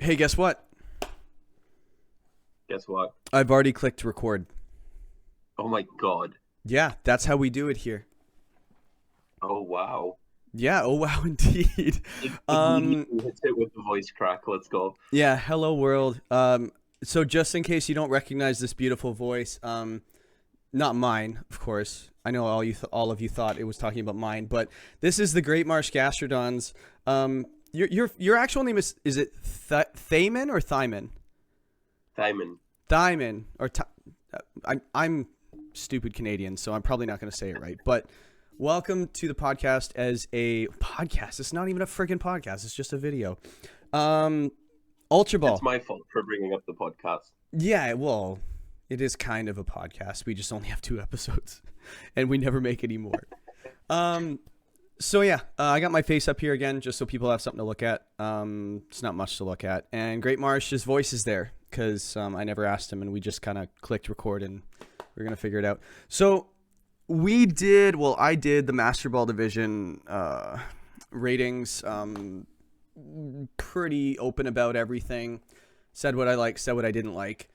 Hey, guess what? Guess what? I've already clicked record. Oh my god. Yeah, that's how we do it here. Oh wow. Yeah, oh wow, indeed. It immediately hits it with the voice crack. Let's go. Yeah, hello world. So just in case you don't recognize this beautiful voice, not mine, of course. I know all of you thought it was talking about mine, but this is the Great Marsh Gastrodons. Your actual name is it Thaman or Thyman? Thyman. Thyman or I'm stupid Canadian, so I'm probably not going to say it right. But welcome to the podcast as a podcast. It's not even a friggin' podcast. It's just a video. Ultra Ball. It's my fault for bringing up the podcast. Yeah, well, it is kind of a podcast. We just only have 2 episodes, and we never make any more. So yeah, I got my face up here again, just so people have something to look at. It's not much to look at, and Great Marsh's voice is there because I never asked him, and we just kind of clicked record, and we're gonna figure it out. So I did the Master Ball division ratings. Pretty open about everything. Said what I liked, said what I didn't like.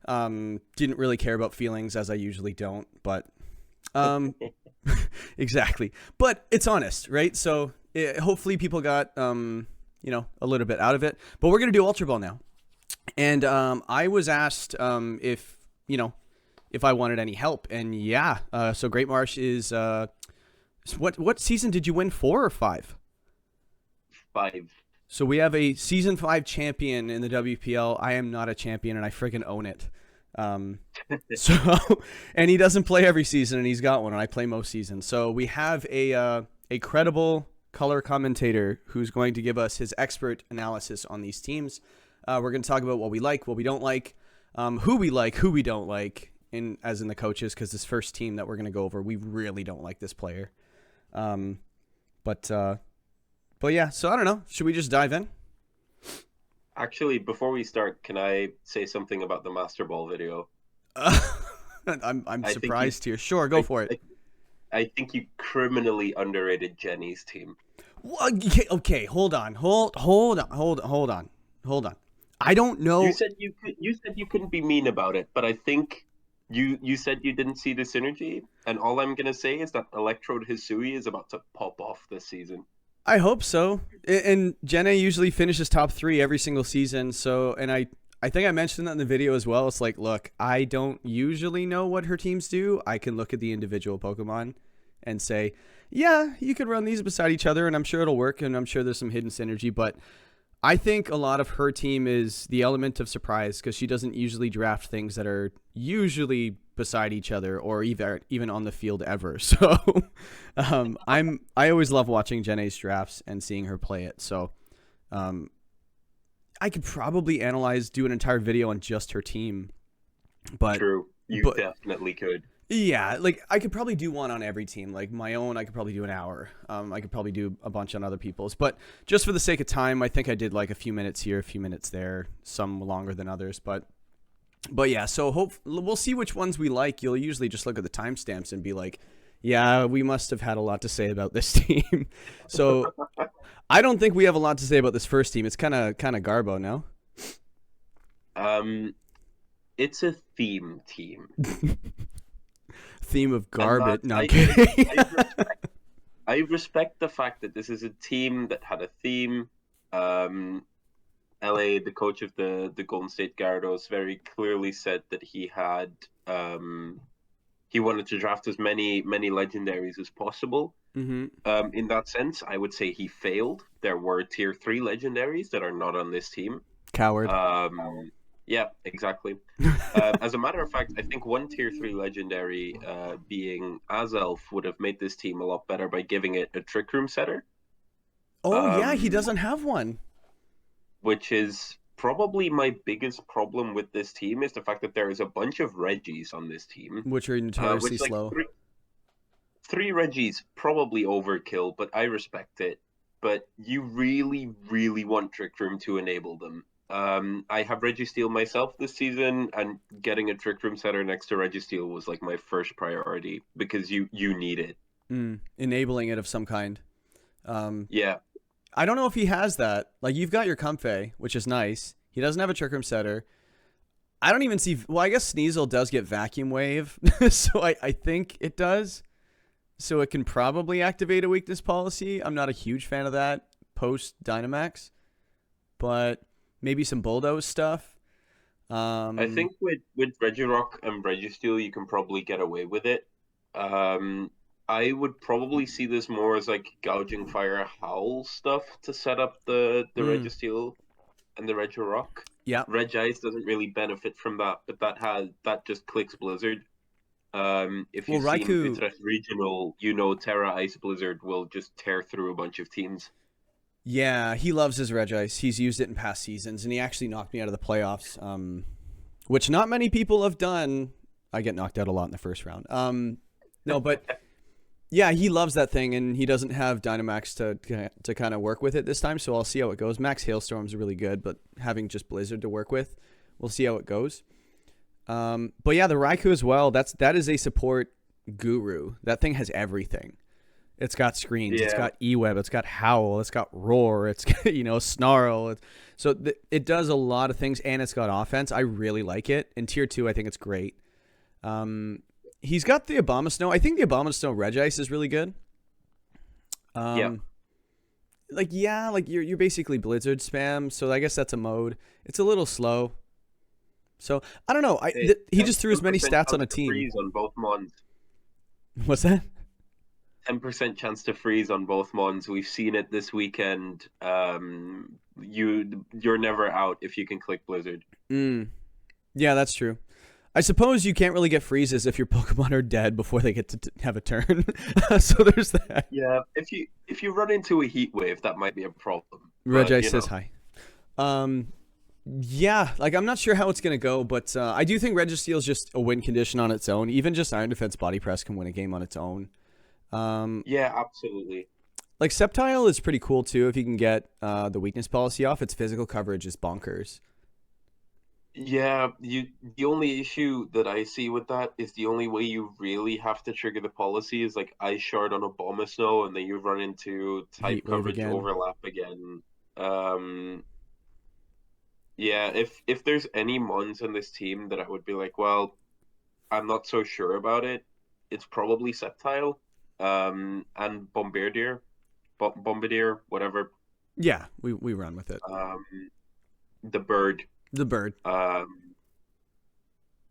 Didn't really care about feelings, as I usually don't, but exactly. But it's honest, right? So hopefully people got a little bit out of it. But we're gonna do Ultra Ball now, and I was asked if I wanted any help, and yeah. So Great Marsh is what season did you win? 4 or 5? 5. So we have a season 5 champion in the WPL. I am not a champion, and I freaking own it. And he doesn't play every season, and he's got one, and I play most seasons. So we have a credible color commentator who's going to give us his expert analysis on these teams. We're going to talk about what we like, what we don't like, who we don't like, as in the coaches, because this first team that we're going to go over, we really don't like this player. But yeah, so I don't know. Should we just dive in? Actually, before we start, can I say something about the Master Ball video? I'm surprised here. Sure, go for it. I think you criminally underrated Jenny's team. Well, okay, hold on. I don't know. You said you couldn't be mean about it, but I think you said you didn't see the synergy, and all I'm gonna say is that Electrode Hisui is about to pop off this season. I hope so. And Jenna usually finishes top 3 every single season. So, and I think I mentioned that in the video as well. It's like, look, I don't usually know what her teams do. I can look at the individual Pokemon and say, yeah, you could run these beside each other, and I'm sure it'll work, and I'm sure there's some hidden synergy. But I think a lot of her team is the element of surprise, because she doesn't usually draft things that are usually beside each other or even on the field ever. So I always love watching Jenna's drafts and seeing her play it. So I could probably do an entire video on just her team. But true, you definitely could. Yeah, like I could probably do one on every team. Like my own, I could probably do an hour. I could probably do a bunch on other people's. But just for the sake of time, I think I did like a few minutes here, a few minutes there, some longer than others. But yeah, so we'll see which ones we like. You'll usually just look at the timestamps and be like, yeah, we must have had a lot to say about this team. So I don't think we have a lot to say about this first team. It's kind of garbo, no? It's a theme team. Theme of garbage. No, I respect the fact that this is a team that had a theme. LA, the coach of the Golden State Gyarados, very clearly said that he had he wanted to draft as many legendaries as possible. Mm-hmm. In that sense, I would say he failed. There were tier 3 legendaries that are not on this team. Coward. Yeah, exactly. As a matter of fact, I think one tier 3 legendary being Azelf would have made this team a lot better by giving it a Trick Room setter. Oh, yeah, he doesn't have one. Which is probably my biggest problem with this team, is the fact that there is a bunch of Regis on this team. Which are notoriously slow. 3 Regis, probably overkill, but I respect it. But you really, really want Trick Room to enable them. I have Registeel myself this season, and getting a Trick Room setter next to Registeel was like my first priority, because you need it. Enabling it of some kind. Yeah. I don't know if he has that. Like, you've got your Comfey, which is nice. He doesn't have a Trick Room Setter. I don't even see... Well, I guess Sneasel does get Vacuum Wave, so I think it does. So it can probably activate a weakness policy. I'm not a huge fan of that post-Dynamax. But maybe some Bulldoze stuff. I think with Regirock and Registeel, you can probably get away with it. I would probably see this more as like Gouging Fire Howl stuff to set up the Registeel and the Regirock. Yeah. Regice doesn't really benefit from that, but that just clicks Blizzard. If you've seen Utrecht Regional, you know Terra Ice Blizzard will just tear through a bunch of teams. Yeah, he loves his Regice. He's used it in past seasons, and he actually knocked me out of the playoffs, which not many people have done. I get knocked out a lot in the first round. No, but yeah, he loves that thing, and he doesn't have Dynamax to kind of work with it this time, so I'll see how it goes. Max Hailstorm's really good, but having just Blizzard to work with, we'll see how it goes. But yeah, the Raikou as well, that is a support guru. That thing has everything. It's got screens, It's got E-Web, it's got Howl, it's got Roar, it's got, Snarl. So it does a lot of things, and it's got offense. I really like it. In Tier 2, I think it's great. He's got the Abomasnow. I think the Abomasnow Regice is really good. Like you're basically Blizzard spam, so I guess that's a mode. It's a little slow. So I don't know. He just threw as many stats on a team. Freeze on both mons. What's that? 10% chance to freeze on both mons. We've seen it this weekend. You're never out if you can click Blizzard. Yeah, that's true. I suppose you can't really get freezes if your Pokemon are dead before they get to have a turn. So there's that. Yeah, if you run into a heat wave, that might be a problem. Regice says hi. Yeah, like I'm not sure how it's gonna go, but I do think Registeel is just a win condition on its own. Even just Iron Defense Body Press can win a game on its own. Yeah, absolutely. Like Sceptile is pretty cool too if you can get the weakness policy off. Its physical coverage is bonkers. Yeah, the only issue that I see with that is the only way you really have to trigger the policy is like Ice Shard on Abomasnow, and then you run into type coverage overlap again. Yeah, if there's any mons in this team that I would be like, well, I'm not so sure about it, it's probably Sceptile, and Bombardier, whatever. Yeah, we run with it. The bird. But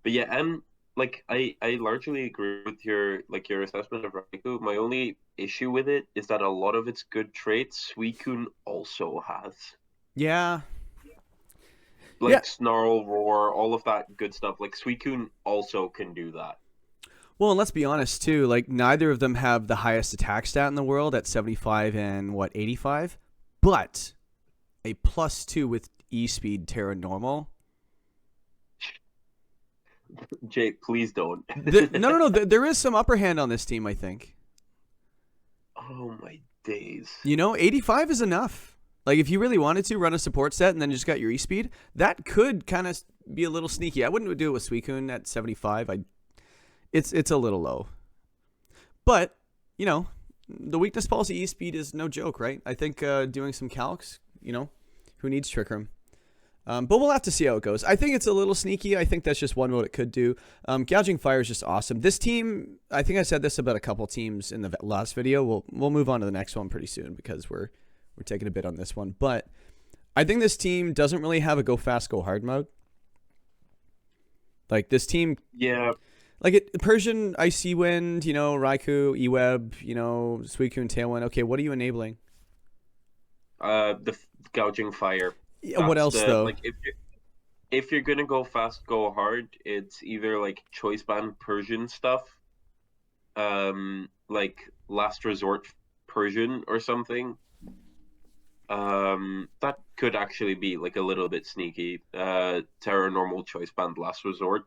yeah, and like I largely agree with your assessment of Raikou. My only issue with it is that a lot of its good traits Suicune also has. Yeah. Snarl, Roar, all of that good stuff. Like Suicune also can do that. Well, and let's be honest too. Like neither of them have the highest attack stat in the world at 75 and 85, but a +2 with E-Speed Terra Normal. Jake, please don't. No. There is some upper hand on this team, I think. Oh my days. 85 is enough. Like, if you really wanted to run a support set and then just got your E-Speed, that could kind of be a little sneaky. I wouldn't do it with Suicune at 75. It's a little low. But, the weakness policy E-Speed is no joke, right? I think doing some calcs, who needs Trick Room? But we'll have to see how it goes. I think it's a little sneaky. I think that's just one mode it could do. Gouging Fire is just awesome. This team, I think I said this about a couple teams in the last video. We'll move on to the next one pretty soon because we're taking a bit on this one. But I think this team doesn't really have a go fast, go hard mode. Like this team... Yeah. Like Persian, Icy Wind, Raikou, E-Web, Suicune, Tailwind. Okay, what are you enabling? The Gouging Fire. Yeah, what else though? Like if you're gonna go fast, go hard, it's either like choice band Persian stuff, like Last Resort Persian or something. That could actually be like a little bit sneaky. Terra Normal choice band Last Resort.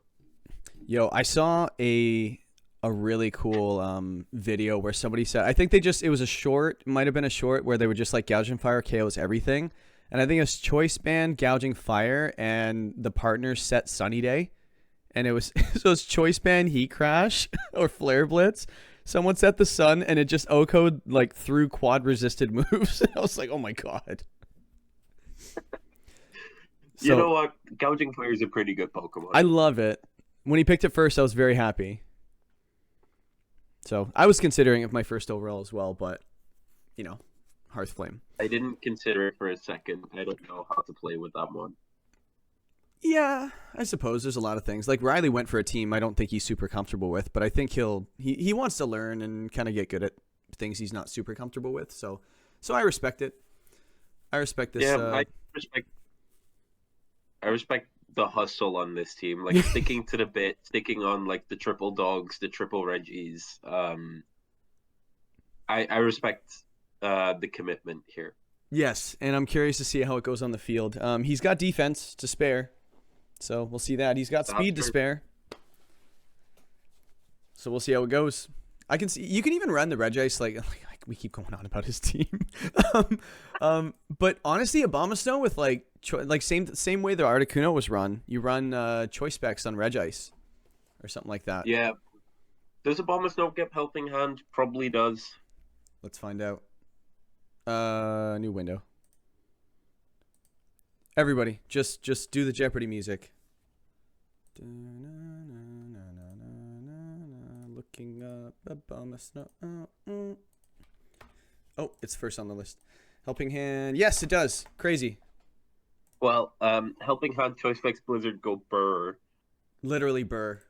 Yo, I saw a really cool video where somebody said, I think it was a short, might have been a short where they were just like Gouging Fire KOs everything. And I think it was Choice Band, Gouging Fire, and the partner set Sunny Day. And it was so it's Choice Band, Heat Crash, or Flare Blitz, Someone set the sun and it just OHKO'd like through quad resisted moves. I was like, oh my god. You know what? Gouging Fire is a pretty good Pokemon. I love it. When he picked it first, I was very happy. So I was considering it my first overall as well, but you know, Hearthflame. I didn't consider it for a second. I don't know how to play with that one. Yeah, I suppose there's a lot of things. Like Riley went for a team I don't think he's super comfortable with, but I think he wants to learn and kind of get good at things he's not super comfortable with. So I respect it. I respect this. Yeah, I respect the hustle on this team, like sticking to the bit, sticking on like the triple dogs, the triple Regis. I respect the commitment here. Yes, and I'm curious to see how it goes on the field. He's got defense to spare, so we'll see that. He's got speed to spare, so we'll see how it goes. I can see you can even run the Regis like we keep going on about his team, but honestly, Abomasnow with like same way the Articuno was run. You run choice specs on Regis or something like that. Yeah, does Abomasnow get Helping Hand? Probably does. Let's find out. New window. Everybody, just do the Jeopardy music. Looking up Abomasnow. Oh, it's first on the list. Helping Hand. Yes, it does. Crazy. Well, Helping Hand, Choice Specs, Blizzard go burr. Literally burr.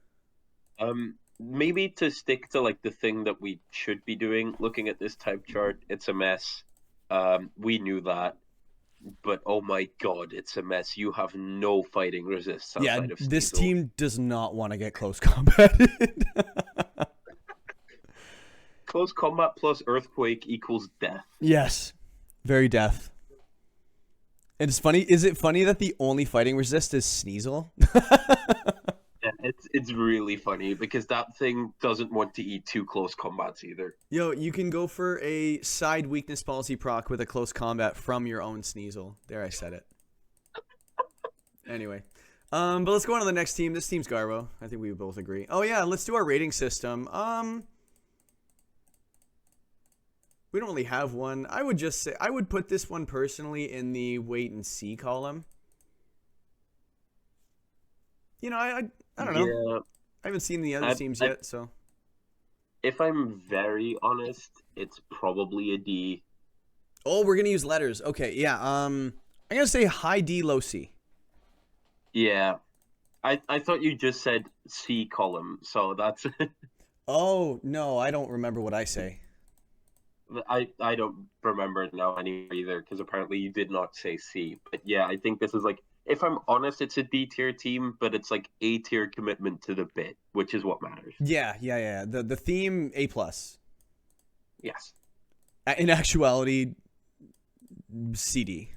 Maybe to stick to like the thing that we should be doing, looking at this type chart, it's a mess. We knew that, but oh my god, it's a mess. You have no fighting resists outside of Sneasel. This team does not want to get close combat. Close combat plus Earthquake equals death. Yes, very death. And it's funny. Is it funny that the only fighting resist is Sneasel? Yeah, it's really funny because that thing doesn't want to eat two close combats either. Yo, you can go for a side weakness policy proc with a close combat from your own Sneasel. There, I said it. Anyway, but let's go on to the next team. This team's Garbo. I think we both agree. Oh yeah, let's do our rating system. We don't really have one. I would just say I would put this one personally in the wait and see column. You know, I don't know. Yeah. I haven't seen the other teams yet, so. If I'm very honest, it's probably a D. Oh, we're gonna use letters. Okay, yeah. I'm gonna say high D, low C. Yeah, I thought you just said C column, so that's. Oh no, I don't remember what I say. I don't remember it now anymore either, because apparently you did not say C. But yeah, I think this is like, if I'm honest, it's a D tier team, but it's like A tier commitment to the bit, which is what matters. Yeah. The theme A+. Yes. In actuality, CD.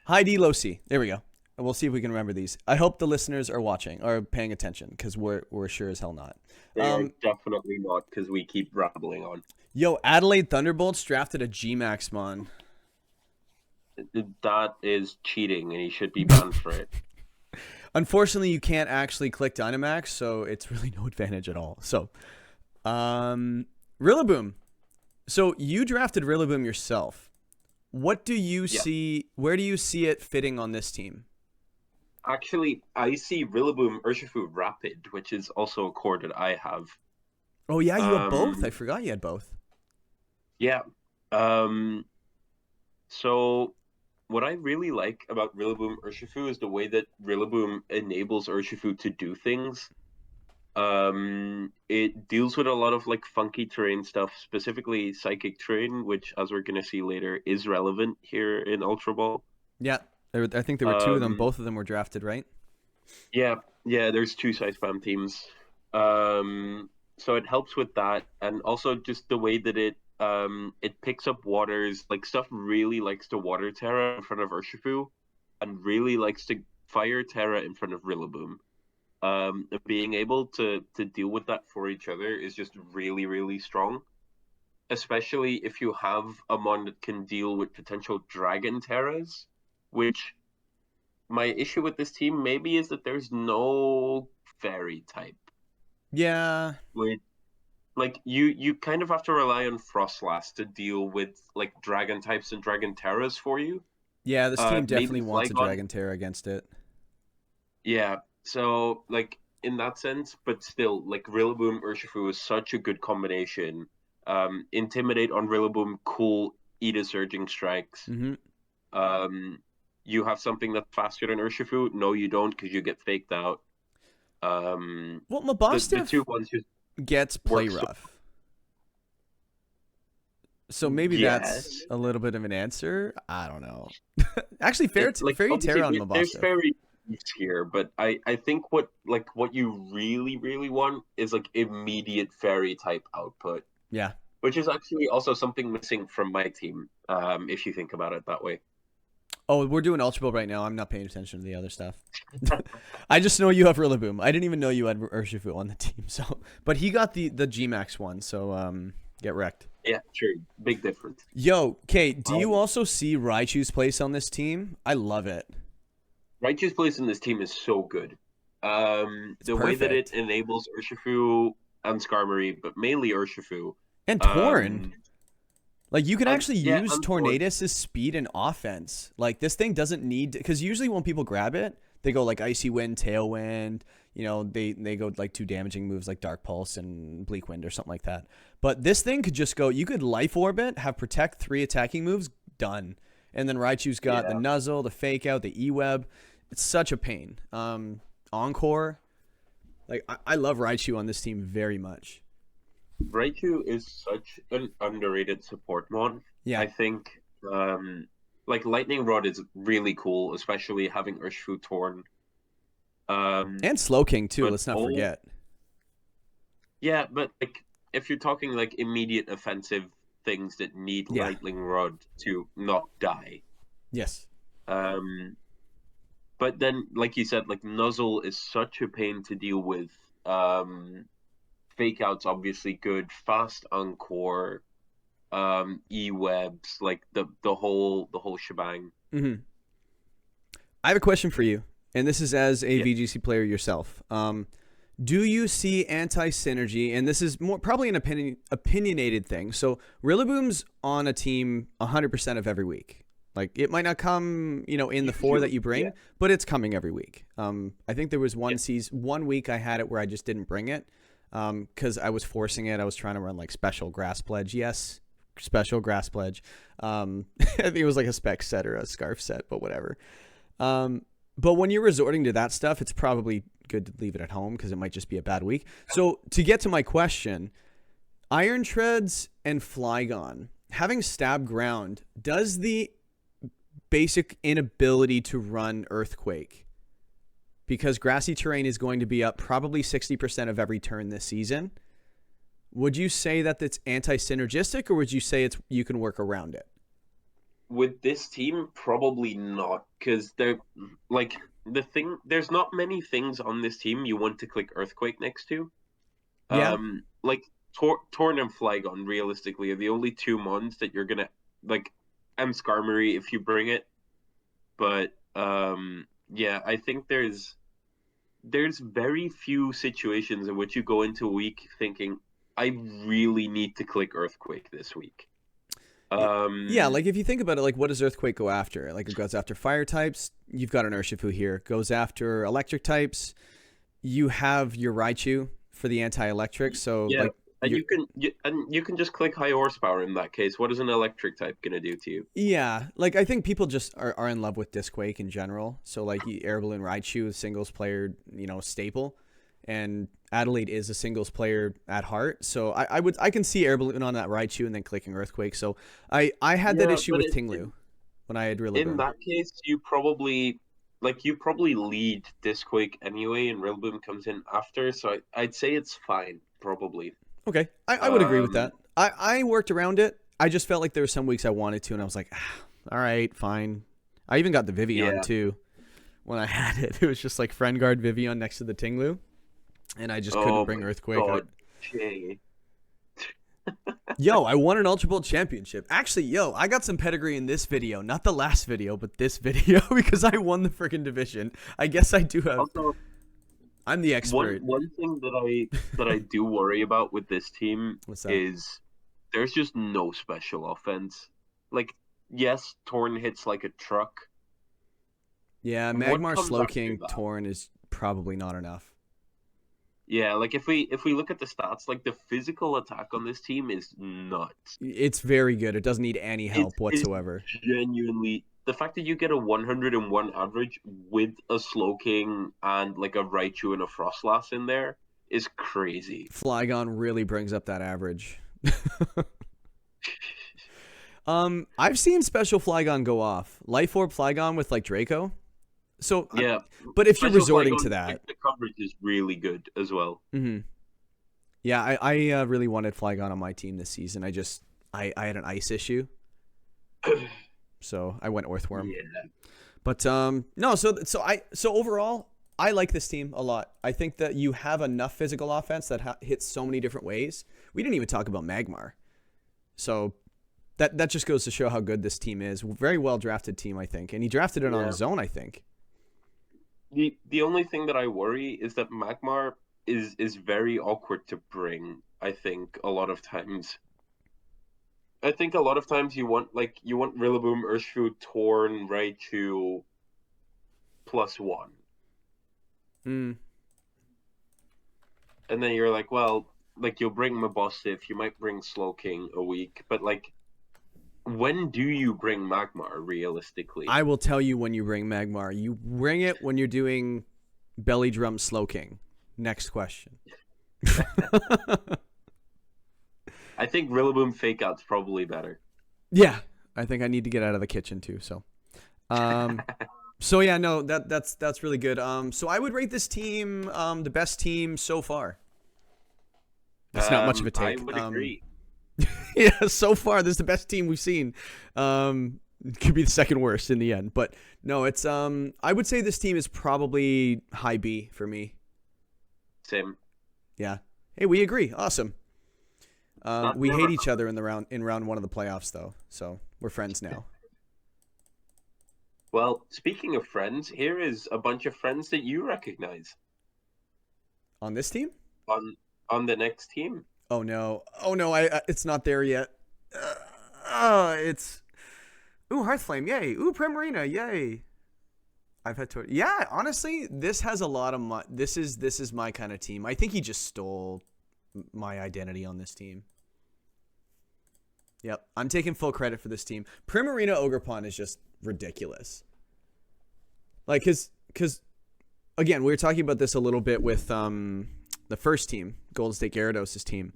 High D, low C. There we go. And we'll see if we can remember these. I hope the listeners are watching or paying attention, because we're sure as hell not. They are definitely not, because we keep rambling on. Yo, Adelaide Thunderbolts drafted a G-Max Mon. That is cheating, and he should be banned for it. Unfortunately, you can't actually click Dynamax, so it's really no advantage at all. So, Rillaboom. So you drafted Rillaboom yourself. What do you see? Where do you see it fitting on this team? Actually, I see Rillaboom Urshifu Rapid, which is also a core that I have. Oh yeah, you have both. I forgot you had both. Yeah. So what I really like about Rillaboom Urshifu is the way that Rillaboom enables Urshifu to do things. It deals with a lot of like funky terrain stuff, specifically psychic terrain, which, as we're gonna see later, is relevant here in Ultra Ball. Yeah, I think there were two of them. Both of them were drafted, right? Yeah. There's two Side Spam teams. So it helps with that, and also just the way that it picks up waters. Like, stuff really likes to water Terra in front of Urshifu, and really likes to fire Terra in front of Rillaboom. Being able to deal with that for each other is just really, really strong. Especially if you have a mon that can deal with potential Dragon Terras, which my issue with this team maybe is that there's no Fairy type. Yeah. Like you kind of have to rely on Frostlass to deal with like dragon types and dragon terras for you. Yeah, this team Maybe definitely wants a Flygon. Dragon Terror against it. Yeah. So like in that sense, but still, like Rillaboom Urshifu is such a good combination. Intimidate on Rillaboom, cool, eat a surging strikes. Mm-hmm. Um, you have something that's faster than Urshifu. No, you don't, because you get faked out. Well, The two Mabostiff ones just gets play work so. rough. So maybe that's Yes. a little bit of an answer. I don't know. Actually, Like Fairy obviously Terror on there's Mabostiff. fairy here, but I think what you really want is like immediate fairy type output, Yeah. which is actually also something missing from my team. If you think about it that way. Oh, we're doing Ultra Ball right now. I'm not paying attention to the other stuff. I just know you have Rillaboom. I didn't even know you had Urshifu on the team. So, but he got the Gmax one. So get wrecked. Yeah, sure. Big difference. Yo, Kate, do you also see Raichu's place on this team? I love it. Raichu's place in this team is so good. It's The way that it perfect. enables Urshifu and Skarmory, but mainly Urshifu. And Torn. Like, you can And actually yeah, use and Torn. Tornadus' speed and offense. Like, this thing doesn't need... Because usually when people grab it, they go, like, Icy Wind, Tailwind. You know, they go, like, 2 damaging moves like Dark Pulse and Bleak Wind or something like that. But this thing could just go... You could Life Orb it, have Protect, 3 attacking moves, done. And then Raichu's got the Yeah. Nuzzle, the Fake Out, the E-Web. It's such a pain. Encore. Like, I love Raichu on this team very much. Raichu is such an underrated support mon. Yeah. I think like Lightning Rod is really cool, especially having Urshifu Torn. And Slowking, too, But let's not forget. yeah, but like if you're talking like immediate offensive things that need Yeah. Lightning Rod to not die. Yes. But then like you said, like Nuzzle is such a pain to deal with. Fake Out's obviously good, Fast Encore, E-Webs, like the whole shebang. Mm-hmm. I have a question for you, and this is as a Yeah. VGC player yourself. Do you see anti-synergy, and this is more probably an opinionated thing. So Rillaboom's on a team 100% of every week. Like, it might not come, in the 4 that you bring, Yeah. but it's coming every week. I think there was one week I had it where I just didn't bring it because I was forcing it. I was trying to run like special grass pledge. Yes, special grass pledge. I think it was like a spec set or a scarf set, but whatever. But when you're resorting to that stuff, it's probably good to leave it at home because it might just be a bad week. So to get to my question, Iron Treads and Flygon, having Stab Ground, does the basic inability to run Earthquake, because grassy terrain is going to be up probably 60% of every turn this season, would you say that it's anti-synergistic, or would you say you can work around it? With this team, probably not, because they're like there's not many things on this team you want to click Earthquake next to. Yeah. Like Torn and Flygon realistically are the only 2 mons that you're gonna like. And Skarmory if you bring it, but yeah, I think there's very few situations in which you go into a week thinking I really need to click Earthquake this week. Yeah, like if you think about it, like what does Earthquake go after? Like it goes after fire types. You've got an Urshifu here. Goes after electric types. You have your Raichu for the anti-electric. So yeah, like, and you can just click high horsepower in that case. What is an electric type gonna do to you? yeah, like I think people just are in love with Disquake in general. So like Air Balloon Raichu, singles player, staple, and Adelaide is a singles player at heart. So I can see Air Balloon on that Raichu and then clicking Earthquake. So I had that issue with Tinglu when I had Rillaboom. In that case, you probably lead Disquake anyway, and Rillaboom comes in after. So I'd say it's fine, probably. Okay, I would agree with that. I worked around it. I just felt like there were some weeks I wanted to, and I was like, all right, fine. I even got the Vivian too when I had it. It was just like Friend Guard Vivian next to the Tinglu, and I just couldn't bring Earthquake. God. Yo, I won an Ultra Bowl championship. Actually, I got some pedigree in this video. Not the last video, but this video, because I won the freaking division. I guess I do have... I'm the expert. One thing that I do worry about with this team What's that? is there's just no special offense. Like, yes, Torn hits like a truck. Yeah, What Magmar, comes after Slowking, that? Torn is probably not enough. Yeah, like if we look at the stats, like the physical attack on this team is nuts. It's very good. It doesn't need any help It's whatsoever. genuinely the fact that you get a 101 average with a Slowking and like a Raichu and a Frostlass in there is crazy. Flygon really brings up that average. I've seen special Flygon go off. Life Orb Flygon with like Draco. So Yeah, but if you're Special resorting Flygon, to like, that, the coverage is really good as well. yeah, I really wanted Flygon on my team this season. I had an ice issue, so I went Earthworm. Yeah. But no, so overall, I like this team a lot. I think that you have enough physical offense that hits so many different ways. We didn't even talk about Magmar, so that just goes to show how good this team is. Very well drafted team, I think, and he drafted it on his own, I think. The only thing that I worry is that Magmar is very awkward to bring. I think a lot of times. I think a lot of times you want Rillaboom, Urshifu, Torn, Raichu +1. And then you're like, well, like you'll bring Mabosif, you might bring Slowking a week, but like when do you bring Magmar realistically? I will tell you when you bring Magmar. You bring it when you're doing Belly Drum Slowking. Next question. I think Rillaboom Fake Out's probably better. Yeah, I think I need to get out of the kitchen too. So, so yeah, no, that's really good. So I would rate this team the best team so far. It's not much of a take. I would agree. Yeah, so far this is the best team we've seen. It could be the second worst in the end, but no, it's I would say this team is probably high B for me. Same. Yeah. Hey, we agree. Awesome. We hate each other in round one of the playoffs though, so we're friends now. Well, speaking of friends, here is a bunch of friends that you recognize. On this team? On the next team. Oh no! It's not there yet. It's Hearthflame, yay! Primarina, yay! I've had to. Yeah, honestly, this has a lot of this is my kind of team. I think he just stole my identity on this team. Yep, I'm taking full credit for this team. Primarina Ogerpon is just ridiculous. Like, cause again, we were talking about this a little bit with the first team, Golden State Gyarados' team.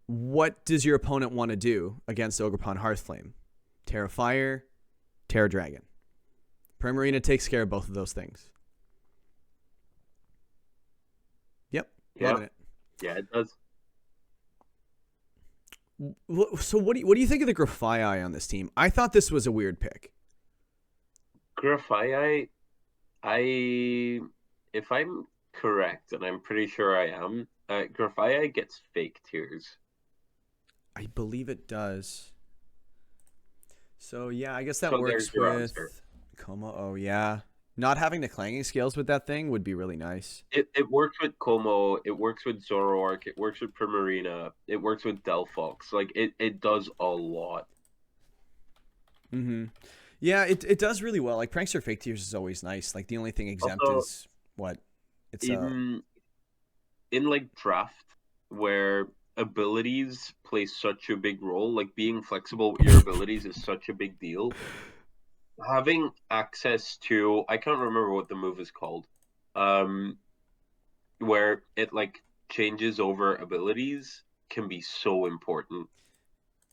What does your opponent want to do against Ogerpon Hearthflame? Terra Fire, Terra Dragon. Primarina takes care of both of those things. Yep. Loving it. Yeah, it does. So what do you think of the Grafaiai on this team? I thought this was a weird pick. Grafaiai, if I'm correct, and I'm pretty sure I am, Grafaiai gets fake tears. I believe it does. So yeah, I guess that works with Como. Oh yeah, not having the clanging scales with that thing would be really nice. It works with Como. It works with Zoroark. It works with Primarina. It works with Delphox. Like it does a lot. Yeah, it does really well. Like Prankster Fake Tears is always nice. Like the only thing exempt is what? It's in like draft where abilities play such a big role. Like being flexible with your abilities is such a big deal. Having access to, I can't remember what the move is called, where it like changes over abilities can be so important.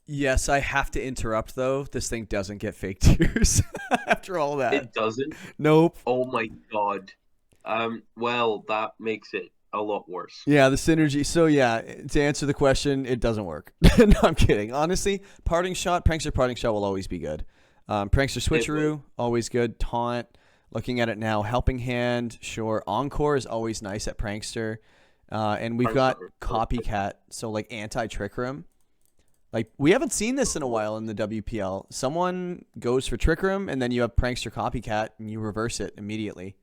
Yes, I have to interrupt though. This thing doesn't get fake tears after all that. It doesn't? Nope. Oh my god. Well, that makes it a lot worse. Yeah, the synergy. So yeah, to answer the question, it doesn't work. No, I'm kidding. Honestly, Prankster Parting Shot will always be good. Prankster Switcheroo, always good. Taunt, looking at it now. Helping Hand, sure. Encore is always nice at Prankster. And we've got Copycat, so like anti-Trick Room. Like, we haven't seen this in a while in the WPL. Someone goes for Trick Room, and then you have Prankster Copycat, and you reverse it immediately.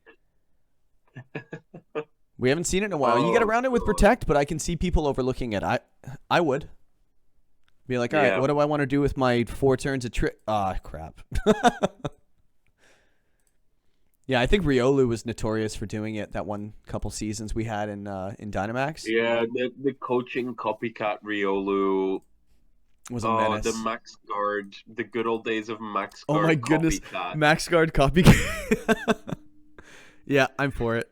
We haven't seen it in a while. You get around it with Protect, but I can see people overlooking it. I would be like, all right, what do I want to do with my 4 turns of trick? Ah, crap. Yeah, I think Riolu was notorious for doing it that one couple seasons we had in Dynamax. Yeah, the coaching copycat Riolu Was a menace. The Max Guard, the good old days of Max Oh Guard. my goodness, copycat. Max Guard copycat. Yeah, I'm for it.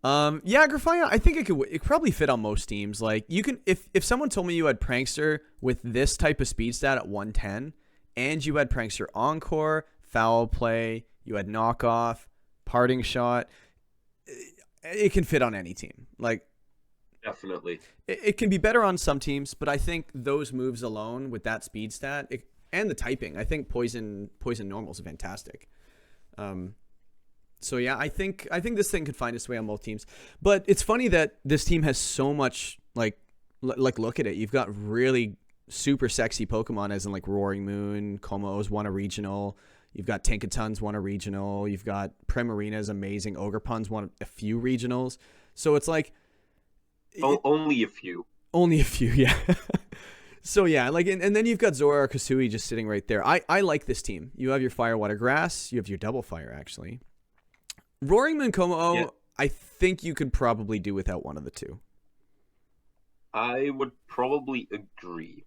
Yeah, Grafaian, I think it could probably fit on most teams. Like you can, if someone told me you had Prankster with this type of speed stat at 110, and you had Prankster Encore, Foul Play, you had Knockoff, Parting Shot, it can fit on any team. Like definitely, it can be better on some teams, but I think those moves alone with that speed stat and the typing, I think Poison Normal's fantastic. So yeah, I think this thing could find its way on both teams. But it's funny that this team has so much like look at it. You've got really super sexy Pokemon, as in like Roaring Moon, Como-O's won a regional. You've got Tinkaton's won a regional. You've got Primarina's amazing. Ogerpun's won a few regionals. So it's like only a few. Only a few, yeah. So yeah, like and then you've got Zora or Kasui just sitting right there. I like this team. You have your Fire, Water, Grass. You have your Double Fire actually. Roaring Moon Como-O, yeah. I think you could probably do without one of the two. I would probably agree.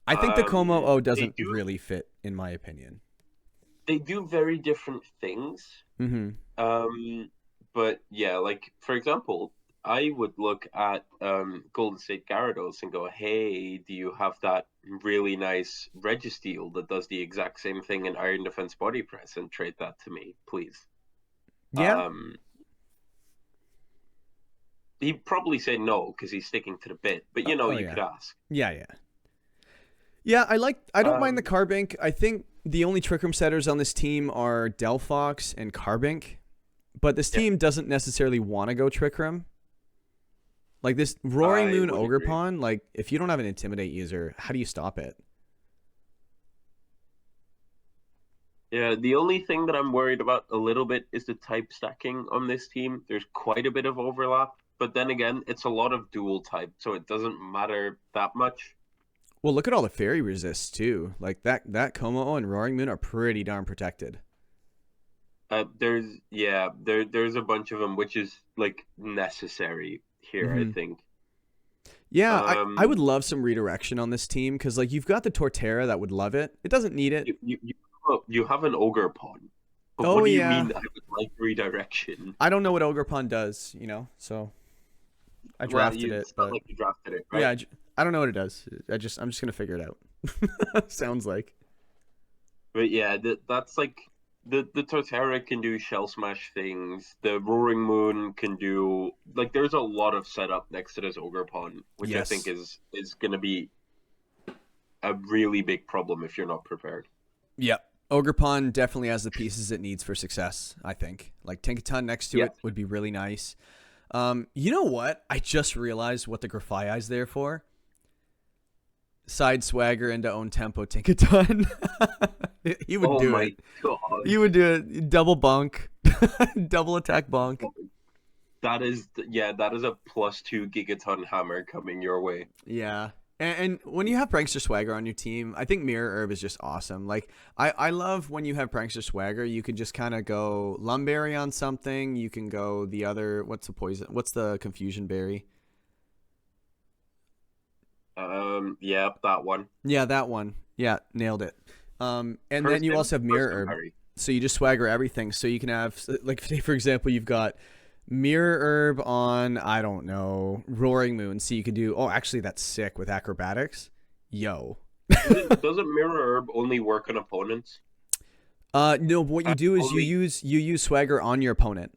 I think the Como-O doesn't really fit, in my opinion. They do very different things. Mm-hmm. But yeah, like for example, I would look at Golden State Gyarados and go, hey, do you have that really nice Registeel that does the exact same thing in Iron Defense Body Press, and trade that to me, please? Yeah. He'd probably say no because he's sticking to the bit, but you could ask. Yeah. I don't mind the Carbink. I think the only Trick Room setters on this team are Delphox and Carbink, but this team doesn't necessarily want to go Trick Room. Like this Roaring Moon Ogerpon, like if you don't have an Intimidate user, how do you stop it? Yeah, the only thing that I'm worried about a little bit is the type stacking on this team. There's quite a bit of overlap, but then again, it's a lot of dual type, so it doesn't matter that much. Well, look at all the fairy resists too. Like that Como-O and Roaring Moon are pretty darn protected. There's a bunch of them, which is like necessary here, I think. Yeah, I would love some redirection on this team because like you've got the Torterra that would love it. It doesn't need it. You have an Ogerpon. But what do you mean I would like redirection? I don't know what Ogerpon does, so I drafted it. It's not like you drafted it, right? Yeah, I don't know what it does. I'm just gonna figure it out. Sounds like. But yeah, that's like the Torterra can do Shell Smash things. The Roaring Moon can do like there's a lot of setup next to this Ogerpon, which I think is gonna be a really big problem if you're not prepared. Yep. Ogerpon definitely has the pieces it needs for success, I think. Like Tinkaton next to it would be really nice. You know what? I just realized what the Grafaiai is there for. Side swagger into own tempo Tinkaton. He would do it. God. He would do it. Double bunk. Double attack bunk. That is a +2 gigaton hammer coming your way. Yeah. And when you have Prankster Swagger on your team, I think Mirror Herb is just awesome. Like, I love when you have Prankster Swagger, you can just kind of go Lumberry on something. You can go the other, what's the Confusion Berry? Yeah, that one. Yeah, that one. Yeah, nailed it. And then you also have Mirror Herb. So you just Swagger everything. So you can have, like, say, for example, you've got Mirror Herb on, I don't know, Roaring Moon. So you could do, actually, that's sick with Acrobatics. Yo. Doesn't Mirror Herb only work on opponents? No, what you do is you use Swagger on your opponent.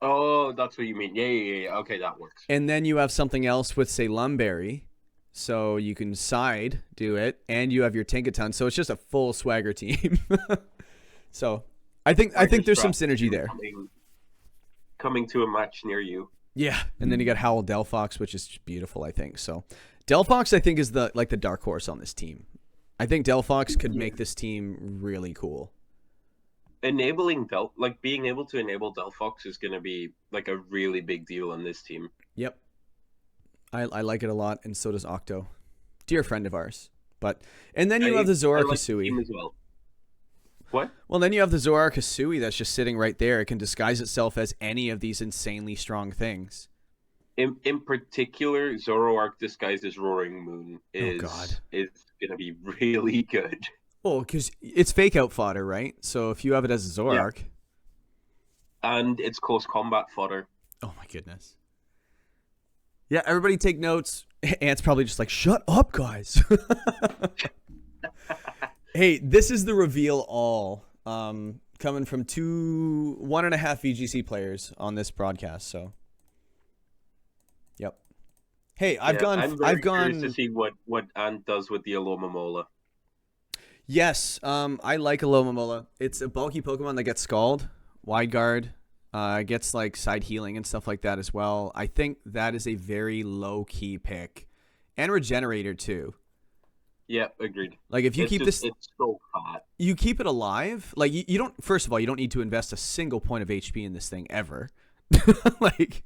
Oh, that's what you mean. Yeah. Okay, that works. And then you have something else with, say, Lumberry. So you can side do it, and you have your Tinkaton. So it's just a full Swagger team. So I think there's some synergy there. Coming to a match near you. Yeah, and then you got Howl Delphox, which is beautiful, I think. So Delphox, I think, is the dark horse on this team. I think Delphox could make this team really cool. enabling being able to enable Delphox is going to be like a really big deal on this team. Yep. I like it a lot, and so does Octo. Dear friend of ours. And then you have the Zora Kasui as well. What? Well, then you have the Zora Kasui that's just sitting right there. It can disguise itself as any of these insanely strong things. In particular, Zoroark disguised as Roaring Moon is going to be really good. Well, because it's fake out fodder, right? So if you have it as a Zoroark. Yeah. And it's close combat fodder. Oh my goodness. Yeah, everybody take notes. Ant's probably just like, shut up, guys. Hey, this is the reveal all coming from 1.5 VGC players on this broadcast. So, yep. Hey, I'm curious to see what Ant does with the Alomomola. Yes, I like Alomomola. It's a bulky Pokemon that gets Scald, Wide Guard, gets like side healing and stuff like that as well. I think that is a very low key pick, and Regenerator too. Yeah, agreed. Like if you it's so hot. You keep it alive. Like you don't. First of all, you don't need to invest a single point of HP in this thing ever. Like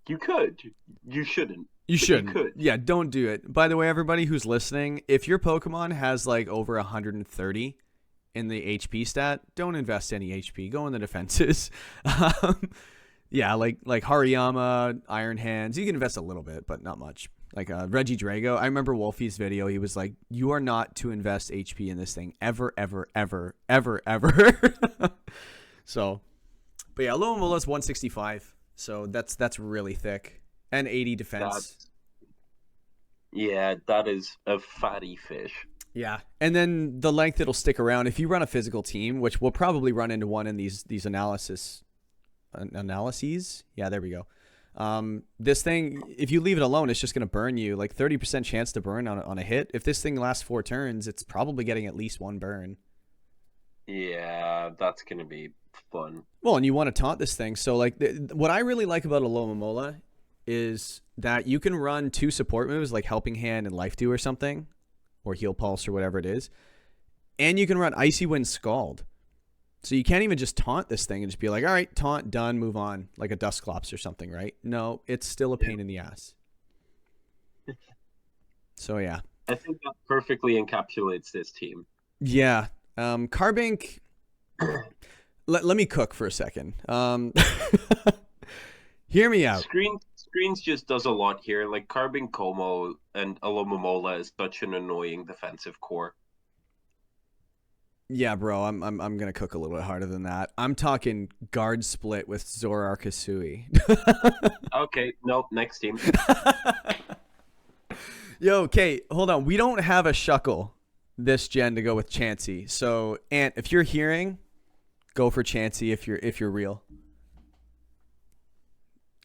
you could, you shouldn't. You shouldn't. You could. Yeah, don't do it. By the way, everybody who's listening, if your Pokemon has like over 130 in the HP stat, don't invest any HP. Go in the defenses. Yeah, like Hariyama, Iron Hands. You can invest a little bit, but not much. Like Reggie Drago. I remember Wolfie's video. He was like, you are not to invest HP in this thing ever, ever, ever, ever, ever. So, but yeah, Alomomola is 165. So that's really thick. And 80 defense. That is a fatty fish. Yeah. And then the length it'll stick around. If you run a physical team, which we'll probably run into one in these analyses. Yeah, there we go. This thing, if you leave it alone, it's just going to burn you. Like 30% chance to burn on a hit. If this thing lasts 4 turns, it's probably getting at least 1 burn. Yeah, that's going to be fun. Well, and you want to taunt this thing. So like what I really like about Alomomola is that you can run 2 support moves like Helping Hand and Life Dew or something, or Heal Pulse or whatever it is. And you can run Icy Wind Scald. So you can't even just taunt this thing and just be like, all right, taunt, done, move on, like a Dusclops or something, right? No, it's still a pain in the ass. So, yeah. I think that perfectly encapsulates this team. Yeah. Carbink, let me cook for a second. Hear me out. Screens just does a lot here. Like Carbink, Como, and Alomomola is such an annoying defensive core. Yeah, bro, I'm gonna cook a little bit harder than that. I'm talking guard split with Zora Kasui. Okay, nope, next team. Yo, okay, hold on. We don't have a Shuckle this gen to go with Chansey. So, Ant, if you're hearing, go for Chansey if you're real.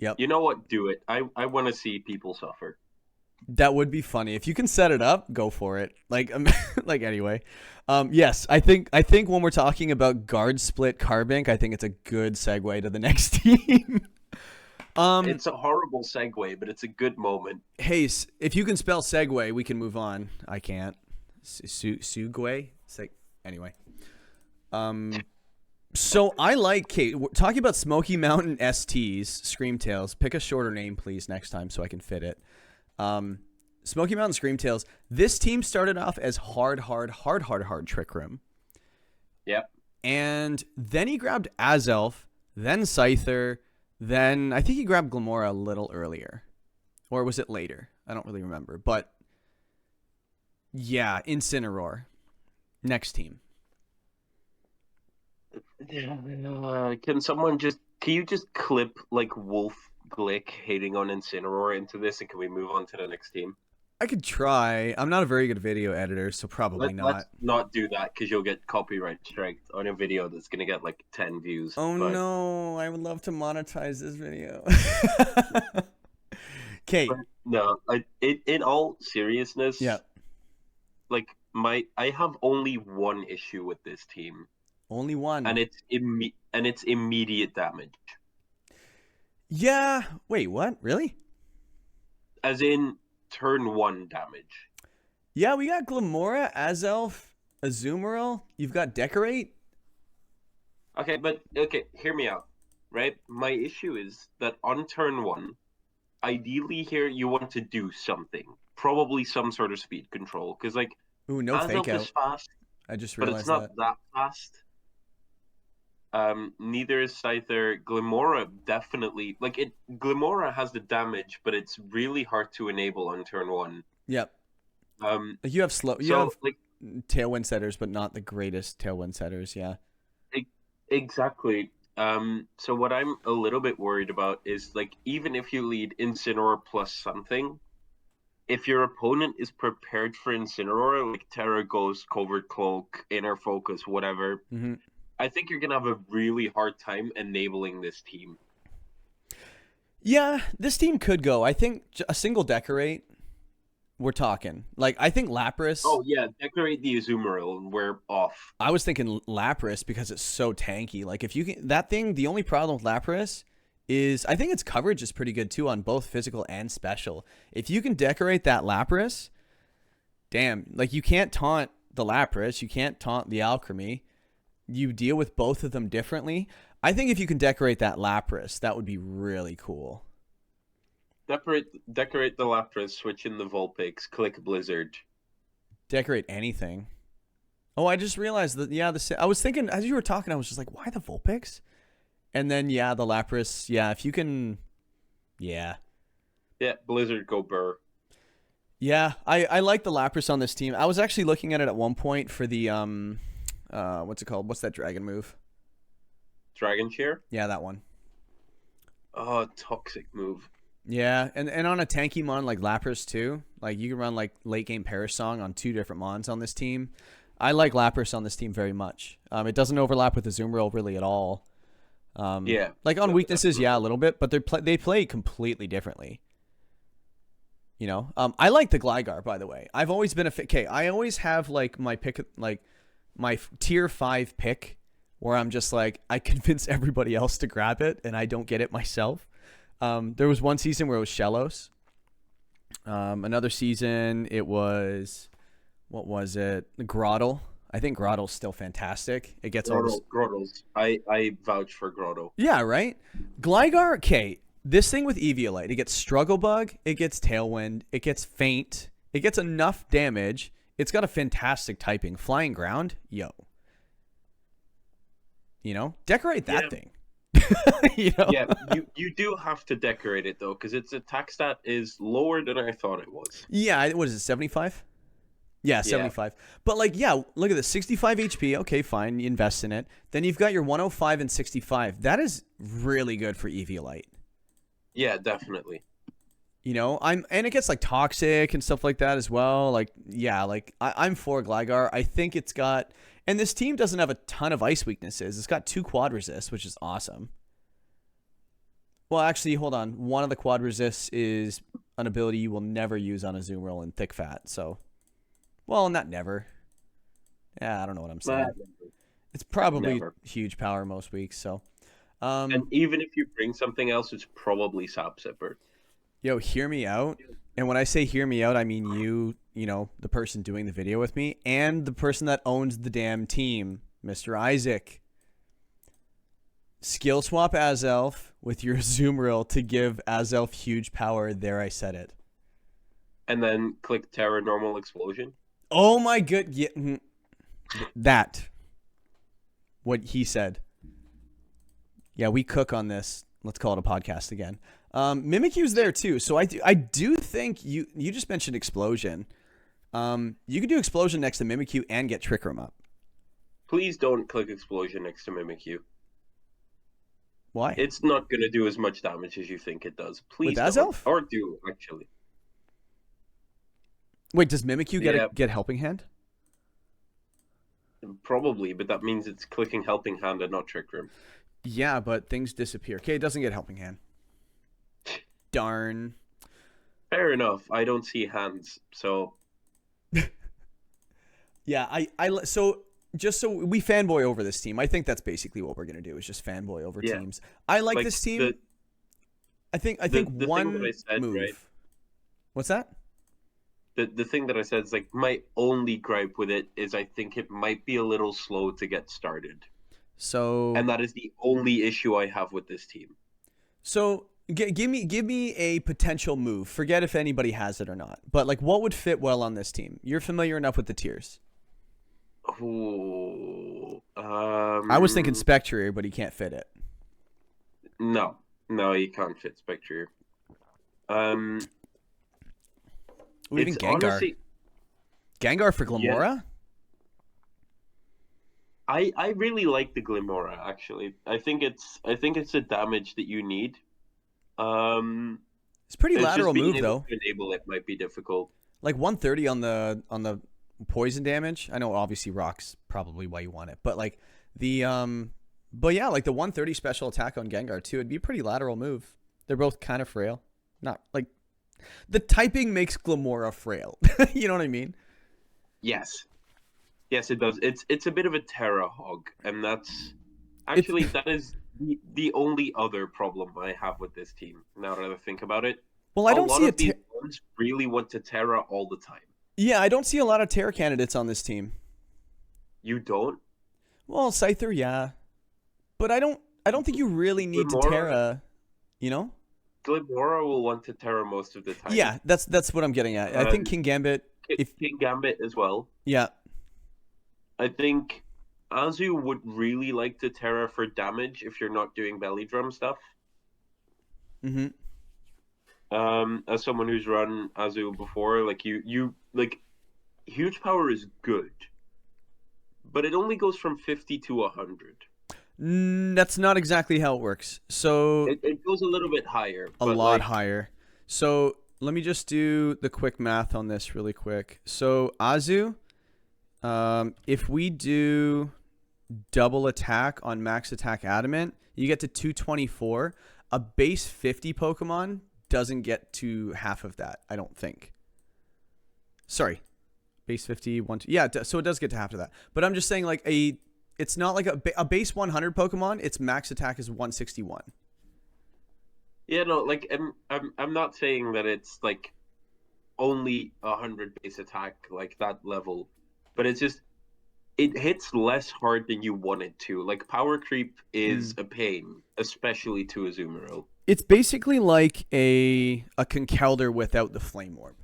Yep. You know what? Do it. I want to see people suffer. That would be funny. If you can set it up, go for it. Like anyway. Yes, I think when we're talking about guard split Carbink, I think it's a good segue to the next team. It's a horrible segue, but it's a good moment. Hey, if you can spell segue, we can move on. I can't. Sugway? Anyway. So I like Kate. We're talking about Smoky Mountain STs, Screamtails. Pick a shorter name, please, next time so I can fit it. Smoky Mountain Screamtails. This team started off as hard Trick Room. Yep. And then he grabbed Azelf, then Scyther, then I think he grabbed Glamora a little earlier. Or was it later? I don't really remember. But yeah, Incineroar. Next team. Can you just clip like Wolf Glick hating on Incineroar into this, and can we move on to the next team? I could try. I'm not a very good video editor, so probably not. Let's not do that because you'll get copyright strike on a video that's gonna get like 10 views. Oh no, I would love to monetize this video. Okay. No, in all seriousness, yeah. Like I have only one issue with this team. Only one. And it's immediate damage. Yeah. Wait, what? Really? As in turn 1 damage. Yeah, we got Glamora, Azelf, Azumarill. You've got Decorate. Okay, but hear me out. Right? My issue is that on turn one, ideally here you want to do something. Probably some sort of speed control. Because like Ooh, no fake Azelf is out. fast, I just but it's realized not that. that fast. Neither is Scyther. Glimora definitely like it. Glimora has the damage, but it's really hard to enable on turn one. Yep. Um, You have you so have like tailwind setters, but not the greatest tailwind setters. Yeah. e- exactly. So what I'm a little bit worried about is like even if you lead Incineroar plus something, if your opponent is prepared for Incineroar, like Terra Ghost, Covert Cloak, Inner Focus, whatever, Mm-hmm. I think you're gonna have a really hard time enabling this team. Yeah, this team could go. I think a single decorate. We're talking like I think Lapras. Oh yeah, decorate the Azumarill and we're off. I was thinking Lapras because it's so tanky. Like if you can that thing, the only problem with Lapras is I think its coverage is pretty good too on both physical and special. If you can decorate that Lapras, damn, like you can't taunt the Lapras, you can't taunt the Alchemy. You deal with both of them differently. I think if you can decorate that Lapras, that would be really cool. Decorate the Lapras, switch in the Vulpix, click Blizzard. Decorate anything. Oh, I just realized that. Yeah, I was thinking as you were talking, I was just like, why the Vulpix? And then yeah, the Lapras. Yeah, if you can, yeah, Yeah, Blizzard go burr. yeah. I like the Lapras on this team. I was actually looking at it at one point for the what's it called? What's that dragon move? Dragon Chair? Yeah, that one. Oh, toxic move. Yeah, and on a tanky mon like Lapras too, like you can run like late game Perish Song on 2 different mons on this team. I like Lapras on this team very much. It doesn't overlap with the Azumarill really at all. Yeah. Like on weaknesses, Definitely. yeah, a little bit, but they play completely differently. You know, I like the Gligar, by the way. I've always been okay. I always have like my pick, like my tier 5 pick, where I'm just like I convince everybody else to grab it, and I don't get it myself. There was one season where it was Shellos. Another season it was what was it? Grottle. I think Grottle's still fantastic. It gets all this. Grottles. I vouch for Grotto. Yeah, right? Gligar, okay. This thing with Eviolite, it gets Struggle Bug, it gets Tailwind, it gets Faint, it gets enough damage. It's got a fantastic typing. Flying Ground, yo. You know? Decorate that thing. You know? Yeah, you do have to decorate it though, because its attack stat is lower than I thought it was. Yeah, what is it, 75? Yeah, 75. But like, yeah, look at this. 65 HP. Okay, fine. You invest in it. Then you've got your 105 and 65. That is really good for Eviolite. Yeah, definitely. You know, and it gets like toxic and stuff like that as well. Like, yeah, like I'm for Gligar. I think it's got, and this team doesn't have a ton of ice weaknesses. It's got 2 quad resists, which is awesome. Well, actually, hold on. One of the quad resists is an ability you will never use on a Azumarill in Thick Fat. So, well, not never. Yeah, I don't know what I'm saying. It's probably huge power most weeks. So, and even if you bring something else, it's probably Sap Zipper. Yo, hear me out. And when I say hear me out, I mean you know, the person doing the video with me, and the person that owns the damn team, Mr. Isaac. Skill swap Azelf with your Azumarill to give Azelf huge power. There, I said it. And then click Terra Normal Explosion. Oh my good, yeah, that. What he said. Yeah, we cook on this. Let's call it a podcast again. Mimikyu's there too, so I do think you just mentioned Explosion. You could do Explosion next to Mimikyu and get Trick Room up. Please don't click Explosion next to Mimikyu. Why? It's not going to do as much damage as you think it does. Please With Azelf? Or do, actually. Wait, does Mimikyu get Helping Hand? Probably, but that means it's clicking Helping Hand and not Trick Room. Yeah, but things disappear. Okay, it doesn't get Helping Hand. Darn. Fair enough. I don't see hands, so. Yeah, so just so we fanboy over this team. I think that's basically what we're gonna do is just fanboy over teams. I like this team. I think the one thing that I said, move. right? What's that? The thing that I said is like my only gripe with it is I think it might be a little slow to get started. So And that is the only issue I have with this team. So give me a potential move. Forget if anybody has it or not. But like, what would fit well on this team? You're familiar enough with the tiers. Ooh, I was thinking Spectrier, but he can't fit it. No, you can't fit Spectrier. Even Gengar. Honestly, Gengar for Glamora? Yeah. I really like the Glimora, actually. I think it's a damage that you need. It's pretty lateral move though. To enable it might be difficult. Like 130 on the poison damage. I know obviously rock's probably why you want it, but like the but yeah, like the 130 special attack on Gengar too, it'd be a pretty lateral move. They're both kind of frail. Not like the typing makes Glamora frail. You know what I mean? Yes. Yes, it does. It's a bit of a Terra hog, and that's actually that is the only other problem I have with this team. Now that I think about it, well, I don't see these ones really want to Terra all the time. Yeah, I don't see a lot of Terra candidates on this team. You don't? Well, Scyther, yeah, but I don't think you really need to Terra. You know, Glimora will want to Terra most of the time. Yeah, that's what I'm getting at. I think King Gambit. King Gambit as well. Yeah. I think Azu would really like to Terra for damage if you're not doing belly drum stuff. Mm-hmm. As someone who's run Azu before, like you like huge power is good, but it only goes from 50 to 100. That's not exactly how it works. So it goes a little bit higher. A lot higher. So let me just do the quick math on this really quick. So Azu, if we do double attack on max attack adamant, you get to 224. A base 50 Pokemon doesn't get to half of that, I don't think. Sorry. Base 50, 1, 2. Yeah, so it does get to half of that. But I'm just saying, like, it's not like a base 100 Pokemon, its max attack is 161. Yeah, no, like, I'm not saying that it's, like, only 100 base attack, like, that level. But it's just, it hits less hard than you want it to. Like, power creep is a pain, especially to a Azumarill. It's basically like a Conkeldurr without the Flame Orb.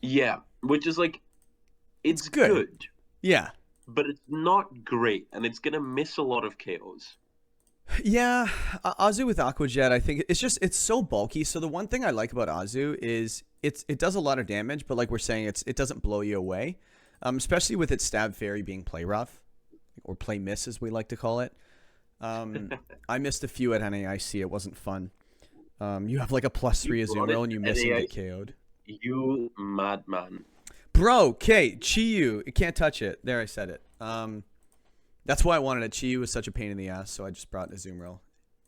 Yeah, which is like, it's good. Yeah. But it's not great, and it's going to miss a lot of KOs. Yeah, Azu with Aqua Jet, I think it's so bulky. So the one thing I like about Azu is it does a lot of damage, but like we're saying, it doesn't blow you away. Especially with its Stab Fairy being play rough, or play miss as we like to call it. I missed a few at NAIC. It wasn't fun. You have like a +3 Azumarill and you miss and get KO'd. You madman. Bro, okay, Chi-Yu. You can't touch it. There, I said it. That's why I wanted it. Chi-Yu was such a pain in the ass, so I just brought Azumarill.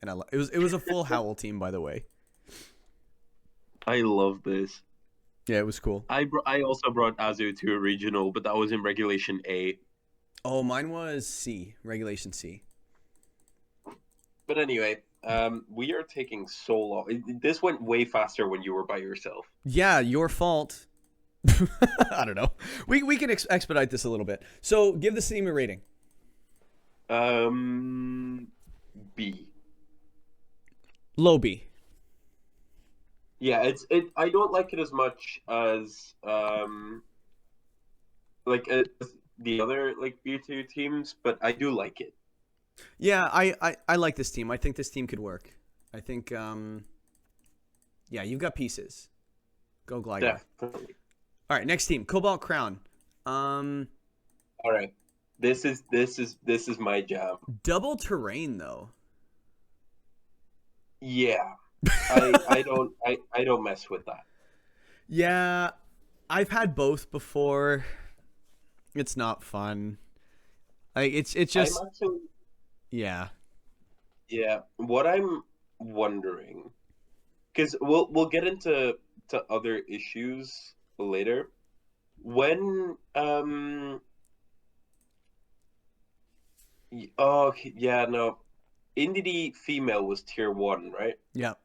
And it was a full Howl team, by the way. I love this. Yeah, it was cool. I also brought Azu to a regional, but that was in Regulation A. Oh, mine was C, Regulation C. But anyway, we are taking so long. This went way faster when you were by yourself. Yeah, your fault. I don't know. We can expedite this a little bit. So give the team a rating. B. Low B. Yeah, I don't like it as much as like the other like B2 teams, but I do like it. Yeah, I like this team. I think this team could work. I think yeah, you've got pieces. Go Gligar. Definitely. All right, next team, Cobalt Crown. All right. This is my jam. Double terrain though. Yeah. I don't mess with that. Yeah, I've had both before. It's not fun. Like it's just actually, yeah. Yeah, what I'm wondering, because we'll get into other issues later. When oh yeah, no, Indeedee female was tier 1, right? Yeah.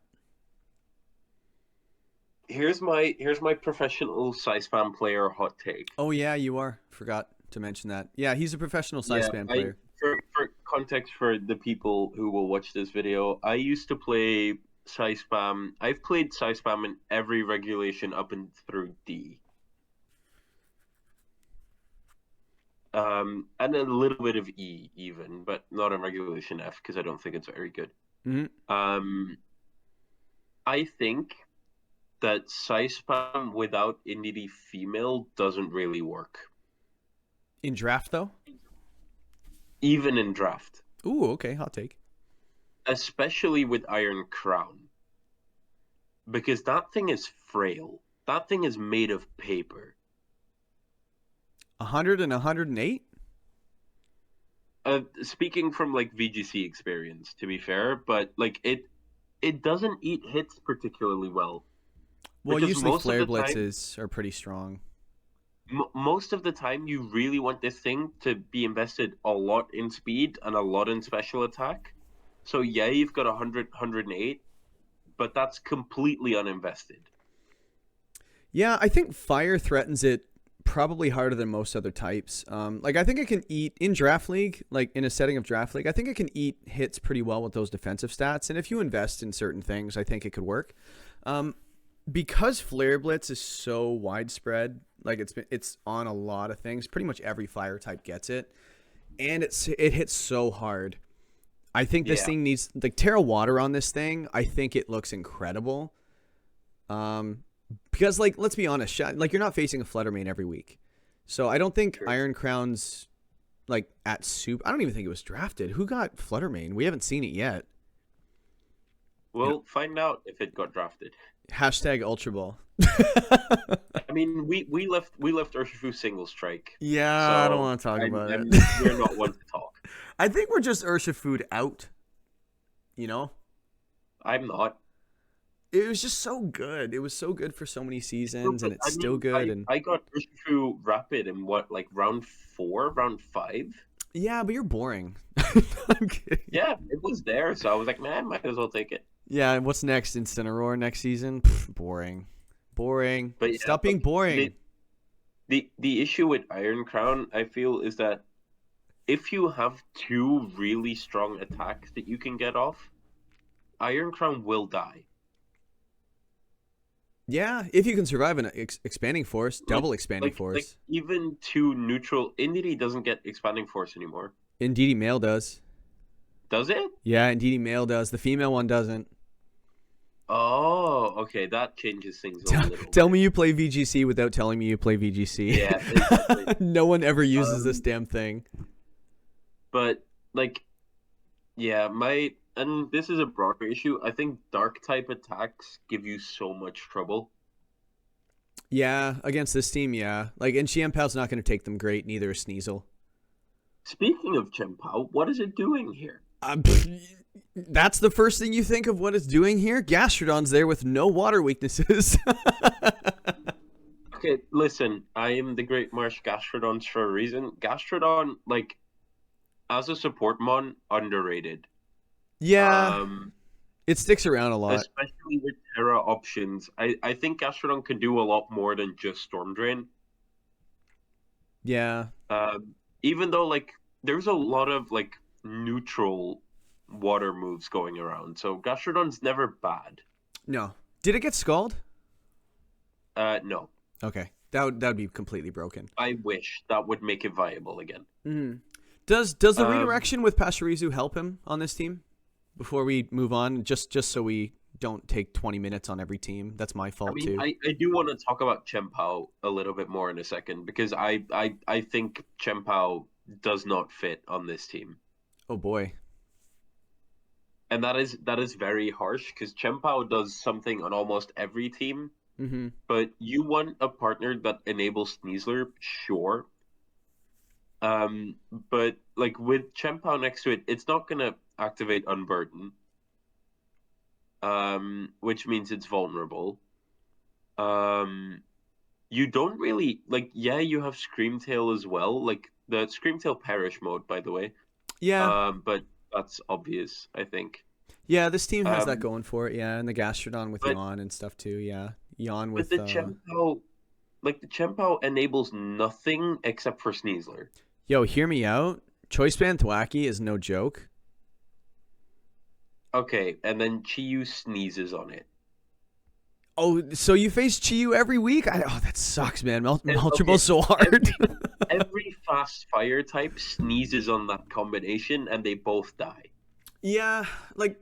Here's my professional Sci-Spam player hot take. Oh yeah, you are. Forgot to mention that. Yeah, he's a professional Sci-Spam player. For context for the people who will watch this video, I used to play Psy Spam. I've played Psy Spam in every regulation up and through D. And a little bit of E even, but not in regulation F because I don't think it's very good. I think that Psy Spam without Indie female doesn't really work. In draft, though? Even in draft. Ooh, okay, hot take. Especially with Iron Crown. Because that thing is frail. That thing is made of paper. 100 and 108? Speaking from like VGC experience, to be fair, but like it doesn't eat hits particularly well. Well, usually flare blitzes are pretty strong. Most of the time, you really want this thing to be invested a lot in speed and a lot in special attack. So yeah, you've got 100, 108, but that's completely uninvested. Yeah, I think fire threatens it probably harder than most other types. Like I think it can eat in draft league, like in a setting of draft league. I think it can eat hits pretty well with those defensive stats, and if you invest in certain things, I think it could work. Because flare blitz is so widespread, like it's on a lot of things. Pretty much every fire type gets it, and it hits so hard. I think this thing needs like Terra Water on this thing. I think it looks incredible. Because like let's be honest, like you're not facing a Flutter Mane every week, so I don't think Iron Crown's like at soup. I don't even think it was drafted. Who got Flutter Mane? We haven't seen it yet. We'll find out if it got drafted. Hashtag ULTRABALL. I mean, we left Urshifu single strike. Yeah, so I don't want to talk about it. We're not one to talk. I think we're just Urshifu out. You know? I'm not. It was just so good. It was so good for so many seasons, and it's still good. I got Urshifu Rapid in what, like round 4, round 5? Yeah, but you're boring. I'm kidding. Yeah, it was there, so I was like, man, might as well take it. Yeah, and what's next? Incineroar next season? Pff, boring. But yeah, stop being boring. The issue with Iron Crown, I feel, is that if you have 2 really strong attacks that you can get off, Iron Crown will die. Yeah, if you can survive an expanding force, double expanding force. Like even 2 neutral... Indeedee doesn't get expanding force anymore. Indeedee male does. Does it? Yeah, Indeedee male does. The female one doesn't. Oh, okay. That changes things a little bit. Tell me you play VGC without telling me you play VGC. Yeah, exactly. No one ever uses this damn thing. But, like, yeah, and this is a broader issue. I think dark type attacks give you so much trouble. Yeah, against this team, yeah. Like, and Xianpao's not going to take them great, neither is Sneasel. Speaking of Xianpao, what is it doing here? That's the first thing you think of what it's doing here? Gastrodon's there with no water weaknesses. Okay, listen, I am the Great Marsh Gastrodons for a reason. Gastrodon, like, as a support mon, underrated. Yeah, it sticks around a lot. Especially with Terra options. I think Gastrodon can do a lot more than just Storm Drain. Yeah. Even though, like, there's a lot of, like, neutral water moves going around. So Gastrodon's never bad. No. Did it get Scald? No. Okay. That would be completely broken. I wish. That would make it viable again. Mm. Does the redirection with Pachirisu help him on this team? Before we move on, just so we don't take 20 minutes on every team. That's my fault, too. I do want to talk about Xianpao a little bit more in a second, because I think Xianpao does not fit on this team. Oh, boy. And that is very harsh, because Xianpao does something on almost every team. Mm-hmm. But you want a partner that enables Sneasler, sure. But like with Xianpao next to it, it's not gonna activate Unburden. Which means it's vulnerable. You don't really like. Yeah, you have Screamtail as well. Like the Screamtail Perish mode, by the way. Yeah. But that's obvious, I think. Yeah, this team has that going for it. Yeah, and the Gastrodon with Yawn and stuff too. Yeah, Yawn with. But the Xianpao, like the Xianpao enables nothing except for Sneasler. Yo, hear me out. Choice Band Thwacky is no joke. Okay, and then Chiyu sneezes on it. Oh, so you face Chiyu every week? Oh, that sucks, man. Ultra Okay, Ball's so hard. every fast fire type sneezes on that combination, and they both die. Yeah, like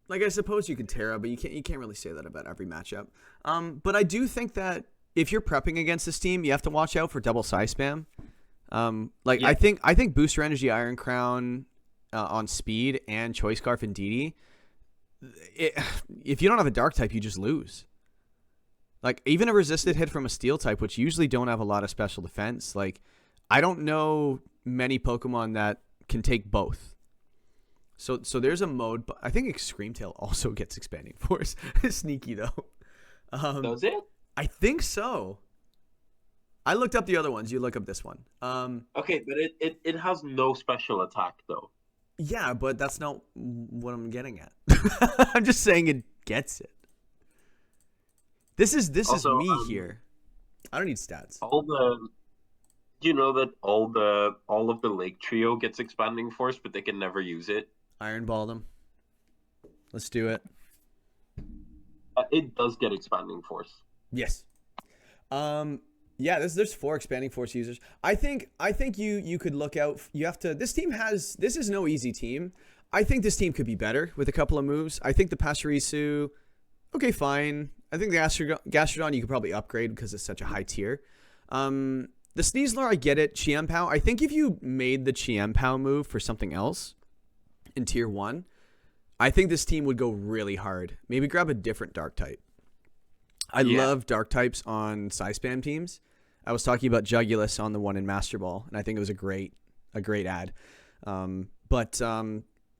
I suppose you can Terra, but you can't really say that about every matchup. But I do think that if you're prepping against this team, you have to watch out for double size spam. Yeah. I think Booster Energy Iron Crown on speed and Choice Scarf and DD, if you don't have a dark type, you just lose. Like, even a resisted hit from a steel type, which usually don't have a lot of special defense, like, I don't know many Pokemon that can take both. So there's a mode, but I think Extreme Tail also gets Expanding Force. Sneaky, though. Does it? I think so. I looked up the other ones. You look up this one. Okay, but it has no special attack, though. Yeah, but that's not what I'm getting at. I'm just saying it gets it. This is me here. I don't need stats. You know that all of the Lake Trio gets Expanding Force, but they can never use it. Iron Ball them. Let's do it. It does get Expanding Force. Yes. Yeah, there's 4 Expanding Force users. I think you could look out. You have to. This is no easy team. I think this team could be better with a couple of moves. I think the Pachirisu, okay, fine. I think the Gastrodon you could probably upgrade because it's such a high tier. The Sneasler, I get it. Chiampao, I think if you made the Chiampao move for something else in tier 1, I think this team would go really hard. Maybe grab a different dark type. I love dark types on size spam teams. I was talking about Jugulus on the one in Master Ball, and I think it was a great ad. But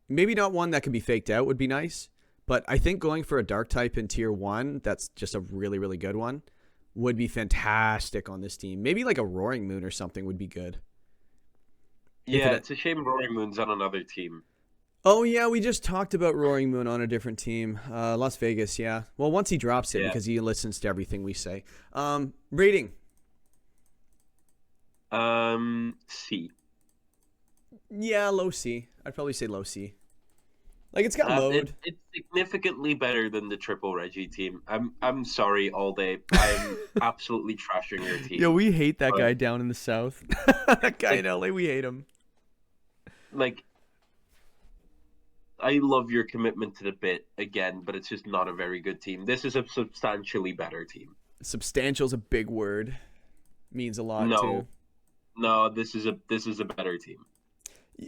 maybe not one that can be faked out would be nice. But I think going for a dark type in tier 1, that's just a really, really good one, would be fantastic on this team. Maybe like a Roaring Moon or something would be good. Yeah, it's a shame Roaring Moon's on another team. Oh, yeah, we just talked about Roaring Moon on a different team. Las Vegas, yeah. Well, once he drops it, because he listens to everything we say. Rating? C. Yeah, low C. I'd probably say low C. Like, it's got load. It's significantly better than the Triple Reggie team. I'm sorry all day. I'm absolutely trashing your team. Yeah, we hate that guy down in the south. That guy in LA, we hate him. Like, I love your commitment to the bit again, but it's just not a very good team. This is a substantially better team. Substantial's a big word. Means a lot too. No, this is a better team.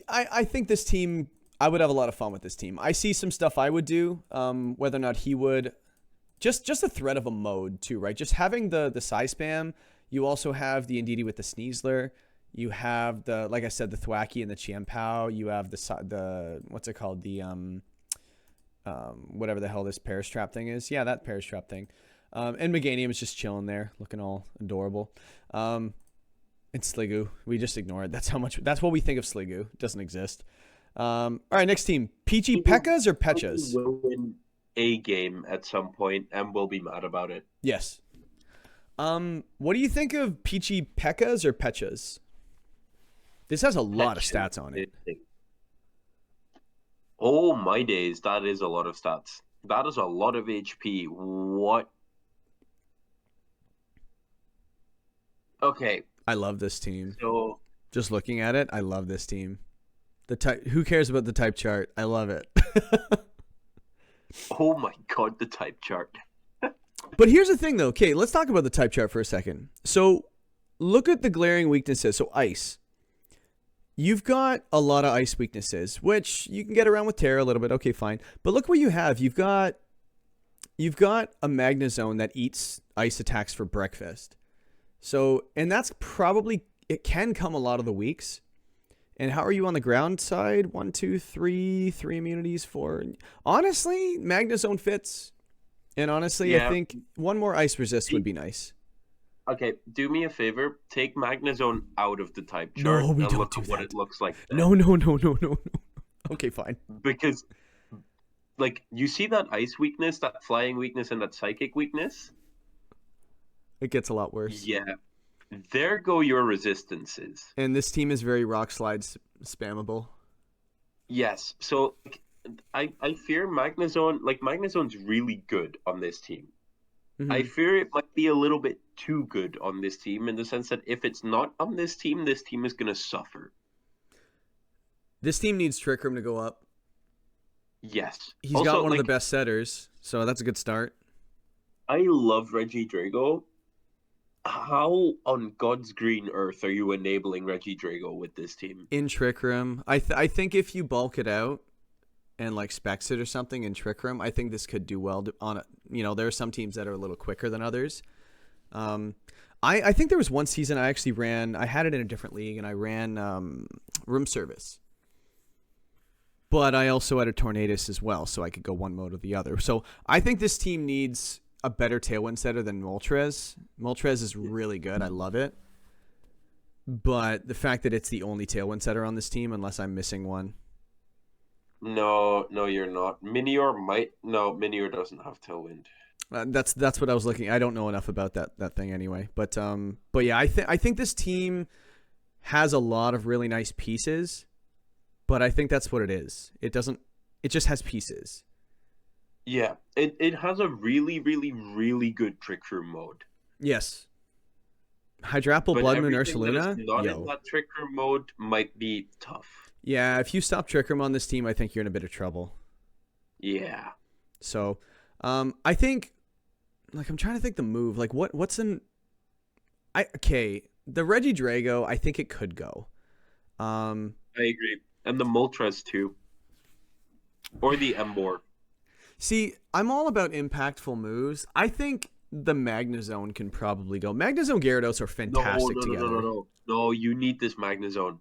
I think this team, I would have a lot of fun with this team. I see some stuff I would do, whether or not he would. Just the threat of a mode too, right? Just having the size spam. You also have the Indeedee with the Sneasler. You have the, like I said, the Thwacky and the Chiampao. You have the what's it called? The whatever the hell this Paris Trap thing is. Yeah, that Paris Trap thing. And Meganium is just chilling there, looking all adorable. And Sliggoo, we just ignore it. That's what we think of Sliggoo. It doesn't exist. All right, next team. Peachy Pechas or Pechas? We'll win a game at some point, and we'll be mad about it. Yes. What do you think of Peachy Pechas or Pechas? This has a lot of stats on it. Oh my days, that is a lot of stats. That is a lot of HP. What? Okay. I love this team. So, just looking at it, I love this team. The type. Who cares about the type chart? I love it. Oh my god, the type chart. But here's the thing, though. Okay, let's talk about the type chart for a second. So, look at the glaring weaknesses. So, ice. You've got a lot of ice weaknesses, which you can get around with Terra a little bit. Okay, fine. But look what you have. You've got a Magnezone that eats ice attacks for breakfast. So, and that's probably, it can come a lot of the weeks. And how are you on the ground side? 1, 2, 3 immunities, 4. Honestly, Magnezone fits. And honestly, I think one more ice resist would be nice. Okay, do me a favor. Take Magnezone out of the type chart and look at what it looks like. No. Okay, fine. Because, like, you see that ice weakness, that flying weakness, and that psychic weakness? It gets a lot worse. Yeah. There go your resistances. And this team is very rock slide spammable. Yes. So like, I fear Magnezone. Like Magnezone's really good on this team. I Mm-hmm. fear it might be a little bit too good on this team in the sense that if it's not on this team is going to suffer. This team needs Trick Room to go up. Yes. He's Also, got one of like, the best setters, so that's a good start. I love Regidrago. How on God's green earth are you enabling Regidrago with this team? In Trick Room, I think if you bulk it out and like specs it or something in Trick Room, I think this could do well on it. You know, there are some teams that are a little quicker than others. I think there was one season I actually ran. I had it in a different league, and I ran room service. But I also had a Tornadus as well, so I could go one mode or the other. So I think this team needs a better Tailwind setter than Moltres. Moltres is really good. I love it. But the fact that it's the only Tailwind setter on this team, unless I'm missing one. No, you're not. Minior might. No, Minior doesn't have Tailwind. That's what I was looking. I don't know enough about that thing anyway. But yeah, I think this team has a lot of really nice pieces. But I think that's what it is. It doesn't. It just has pieces. Yeah, it has a really, really, really good Trick Room mode. Yes. Hydrapple, But Blood Moon, everything that is Ursaluna. not in that Trick Room mode might be tough. Yeah, if you stop Trick Room on this team, I think you're in a bit of trouble. Yeah. So, I think, like, I'm trying to think the move. Like, what's in? Okay, the Regidrago. I think it could go. I agree. And the Moltres too. Or the Emboar. See, I'm all about impactful moves. I think the Magnezone can probably go. Magnezone Gyarados are fantastic together. No, you need this Magnezone.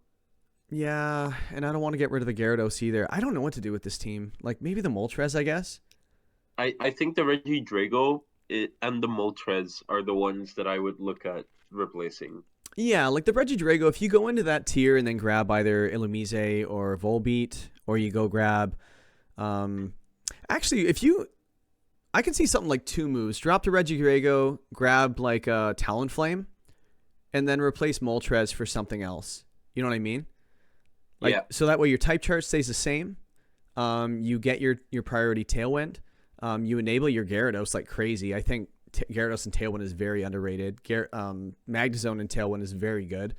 Yeah, and I don't want to get rid of the Gyarados either. I don't know what to do with this team. Like, maybe the Moltres, I guess? I think the Regidrago and the Moltres are the ones that I would look at replacing. Yeah, like the Regidrago, if you go into that tier and then grab either Illumise or Volbeat, or you go grab... actually, I can see something like two moves. Drop the Regidrago, grab like a Talonflame, and then replace Moltres for something else. You know what I mean? Like, yeah. So that way your type chart stays the same. You get your priority Tailwind. You enable your Gyarados like crazy. I think Gyarados and Tailwind is very underrated. Magnezone and Tailwind is very good.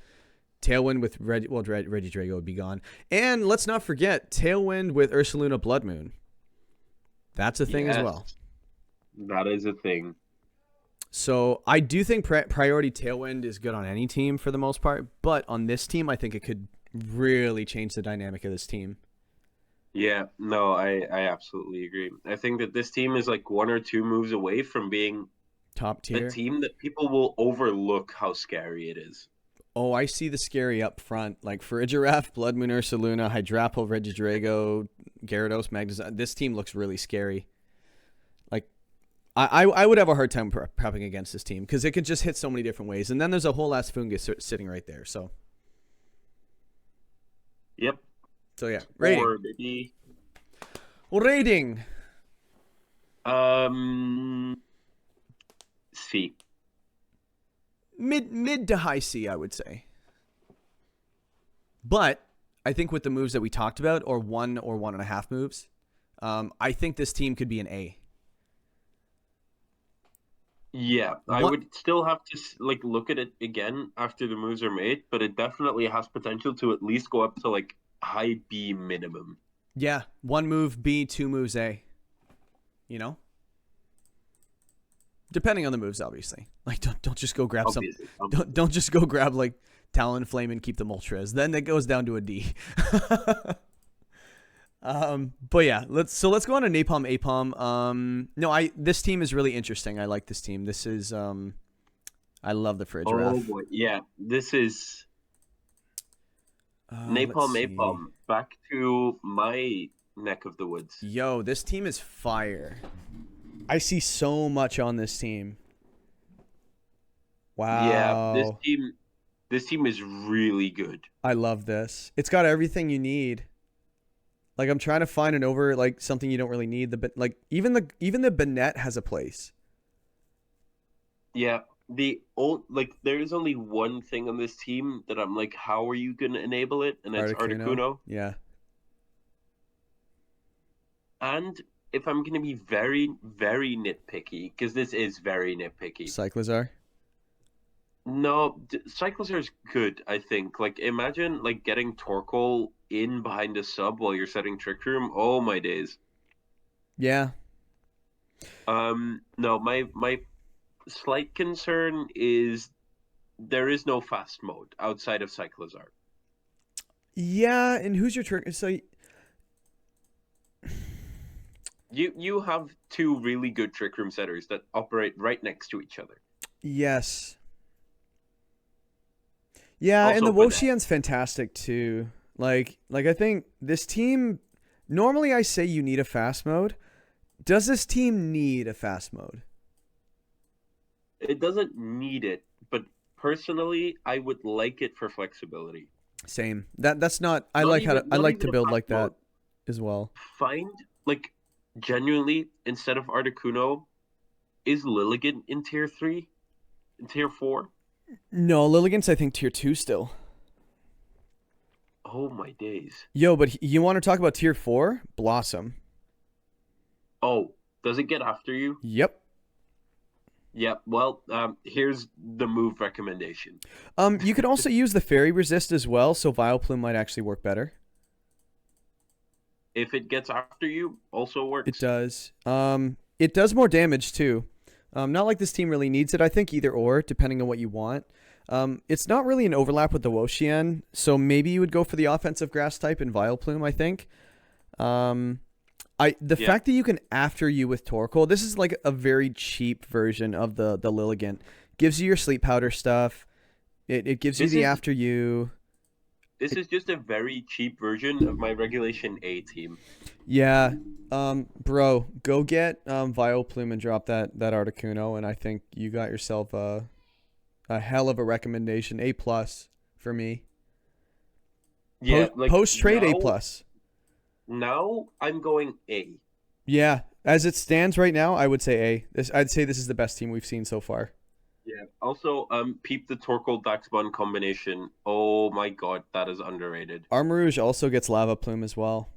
Tailwind with Regidrago would be gone. And let's not forget Tailwind with Ursaluna Blood Moon. That's a thing as well. That is a thing. So I do think priority Tailwind is good on any team for the most part. But on this team, I think it could really change the dynamic of this team. Yeah, no, I absolutely agree. I think that this team is like one or two moves away from being top tier. The team that people will overlook how scary it is. Oh, I see the scary up front. Like Farigiraf, Blood Moon, Ursaluna, Hydrapple, Regidrago, Gyarados, Magnezone. This team looks really scary. Like, I would have a hard time prepping against this team because it could just hit so many different ways. And then there's a whole ass Fungus sitting right there. So. Yep. So yeah, rating. Or maybe... Rating. C. Mid to high C, I would say. But I think with the moves that we talked about, or 1 or 1.5 moves, I think this team could be an A. Yeah, I would still have to like look at it again after the moves are made, but it definitely has potential to at least go up to like high B minimum. Yeah, 1 move B, 2 moves A. You know, depending on the moves, obviously. Like don't just go grab Obviously. Don't just go grab like Talonflame and keep the Moltres. Then it goes down to a D. But yeah, let's go on to Napalm Aipom. No, this team is really interesting. I like this team. This is I love the Farigiraf. Oh boy, yeah, this is Napalm Aipom. Back to my neck of the woods. Yo, this team is fire. I see so much on this team. Wow. Yeah, this team is really good. I love this. It's got everything you need. Like I'm trying to find something you don't really need. Even the Banette has a place. Yeah, there is only one thing on this team that I'm like, how are you gonna enable it? And it's Articuno. Articuno. Yeah. And if I'm gonna be very, very nitpicky, because this is very nitpicky. Cyclizar. No, Cyclizar's good, I think. Like, imagine like getting Torkoal in behind a sub while you're setting Trick Room. Oh my days. Yeah. No, my slight concern is there is no fast mode outside of Cyclizar. Yeah, and who's your trick? So You have two really good Trick Room setters that operate right next to each other. yes. Yeah, Also and the for that. Woshian's fantastic too. Like I think this team. Normally, I say you need a fast mode. Does this team need a fast mode? It doesn't need it, but personally, I would like it for flexibility. Same. That's not. I Not like even, how I not like even to a build fast like that mode. as well. Find like genuinely instead of Articuno, is Lilligant in tier 3? In tier 4? No, Lilligant's I think tier 2 still. Oh my days. Yo, but you want to talk about tier 4? Blossom. Oh, does it get after you? Yep. Yeah, well, here's the move recommendation. You could also use the fairy resist as well, so Vileplume might actually work better. If it gets after you, also works. It does. It does more damage too. Not like this team really needs it. I think either or, depending on what you want. It's not really an overlap with the Woshian, so maybe you would go for the offensive grass type in Vileplume, I think. The fact that you can after you with Torkoal, this is like a very cheap version of the Lilligant. Gives you your sleep powder stuff. It gives you the after you. This is just a very cheap version of my Regulation A team. Yeah. Bro, go get Vileplume and drop that Articuno, and I think you got yourself a hell of a recommendation. A+ for me. Yeah, Post trade A+. Now I'm going A. Yeah, as it stands right now, I would say A. I'd say this is the best team we've seen so far. Yeah. Also, peep the Torkoal Daxbun combination. Oh my god, that is underrated. Armarouge also gets Lava Plume as well.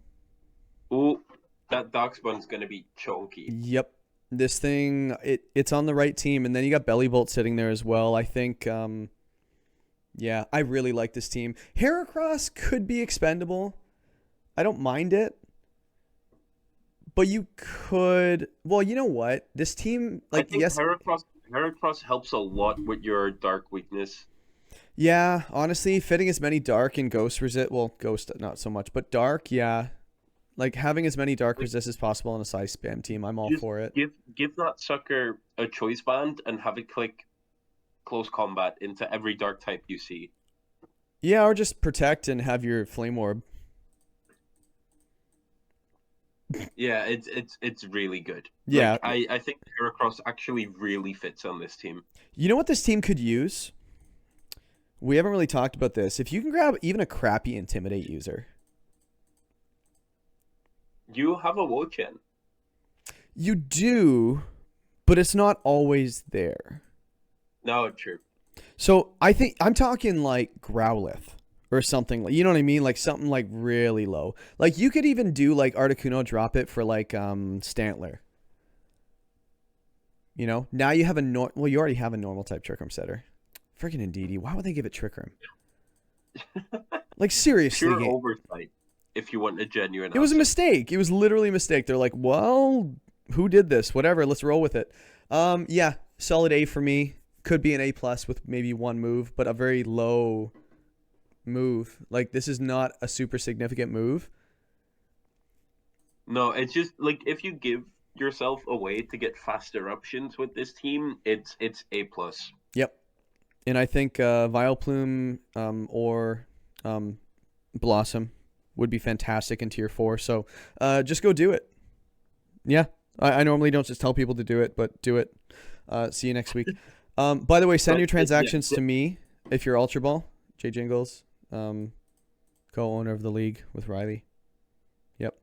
Ooh, that Daxbun's gonna be chunky. Yep. This thing, it's on the right team, and then you got Bellybolt sitting there as well. I think, yeah, I really like this team. Heracross could be expendable. I don't mind it. But you could, well, you know what? This team, like, I think yes. Heracross helps a lot with your dark weakness. Yeah, honestly, fitting as many dark and ghost resist, well, ghost not so much, but dark, yeah. Like having as many dark resist as possible on a size spam team, I'm all for it. Give that sucker a choice band and have it click close combat into every dark type you see. Yeah, or just protect and have your flame orb. Yeah, it's really good. Yeah, like, I think Heracross actually really fits on this team. You know what this team could use? We haven't really talked about this. If you can grab even a crappy Intimidate user. You have a Wochen. You do, but it's not always there. No, true. So I think I'm talking like Growlithe or something. You know what I mean? Like something like really low. Like you could even do like Articuno drop it for like Stantler. You know, now you have well, you already have a normal type Trick Room setter. Freaking Indeedee. Why would they give it Trick Room? Like seriously. Pure oversight. If you want a genuine It was a mistake. It was literally a mistake. They're like, well, who did this? Whatever. Let's roll with it. Yeah, solid A for me. Could be an A+ with maybe one move, but a very low move. Like this is not a super significant move. No, it's just like if you give yourself a way to get fast eruptions with this team, it's A+. Yep. And I think Vileplume or Blossom would be fantastic in tier 4. So just go do it. Yeah. I normally don't just tell people to do it, but do it. See you next week. By the way, send your transactions to me if you're Ultra Ball. Jay Jingles, co-owner of the league with Riley. Yep.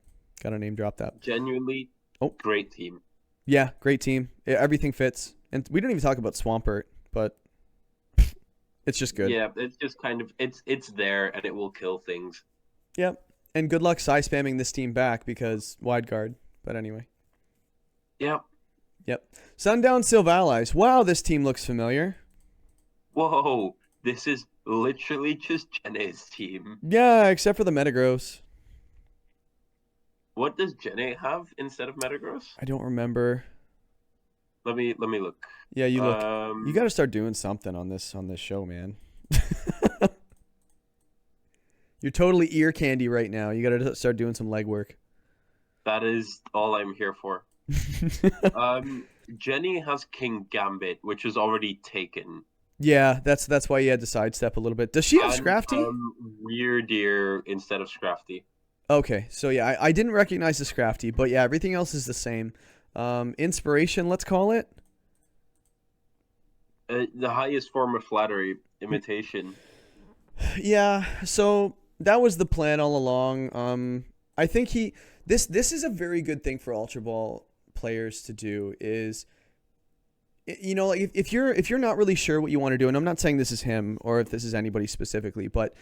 Got to name drop that. Genuinely great team. Yeah, great team. Everything fits. And we didn't even talk about Swampert, but it's just good. Yeah, it's just kind of it's there and it will kill things. Yep. And good luck side spamming this team back because wide guard. But anyway. Yep. Yep. Sundown Silvallys. Wow, this team looks familiar. Whoa, this is literally just Jenne's team. Yeah, except for the Metagross. What does Jenne have instead of Metagross? I don't remember. Let me look. Yeah, you look. You got to start doing something on this show, man. You're totally ear candy right now. You got to start doing some legwork. That is all I'm here for. Jenny has King Gambit, which is already taken. Yeah, that's why you had to sidestep a little bit. Does she have Scrafty? Weirdeer instead of Scrafty. Okay, so yeah, I didn't recognize the Scrafty, but yeah, everything else is the same. Inspiration, let's call it. The highest form of flattery, imitation. Yeah, so that was the plan all along. I think this is a very good thing for Ultra Ball players to do is, you know, like if you're not really sure what you want to do, and I'm not saying this is him or if this is anybody specifically, but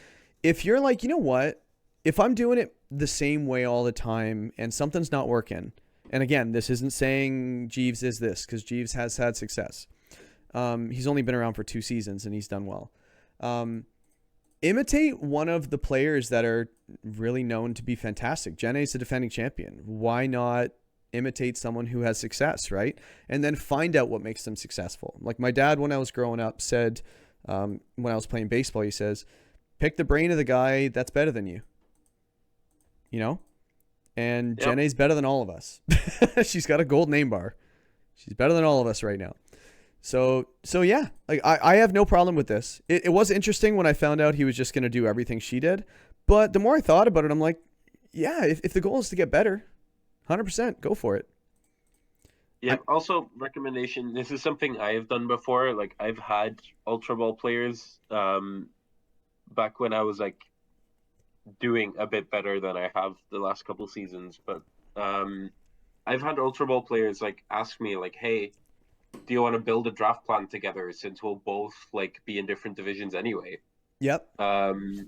if you're like, you know what, if I'm doing it the same way all the time and something's not working, and again, this isn't saying Jeeves is this, because Jeeves has had success. He's only been around for 2 seasons and he's done well. Imitate one of the players that are really known to be fantastic. Jenne's the defending champion. Why not imitate someone who has success, right? And then find out what makes them successful. Like my dad, when I was growing up, said, when I was playing baseball, he says, pick the brain of the guy that's better than you. You know? And yep. Jenne's better than all of us. She's got a gold name bar. She's better than all of us right now. So yeah, like I have no problem with this. It was interesting when I found out he was just going to do everything she did. But the more I thought about it, I'm like, yeah, if the goal is to get better, 100%, go for it. Yeah, also recommendation, this is something I have done before. Like I've had Ultra Ball players back when I was like doing a bit better than I have the last couple seasons. But I've had Ultra Ball players like ask me like, hey, do you want to build a draft plan together since we'll both like be in different divisions anyway? Yep. And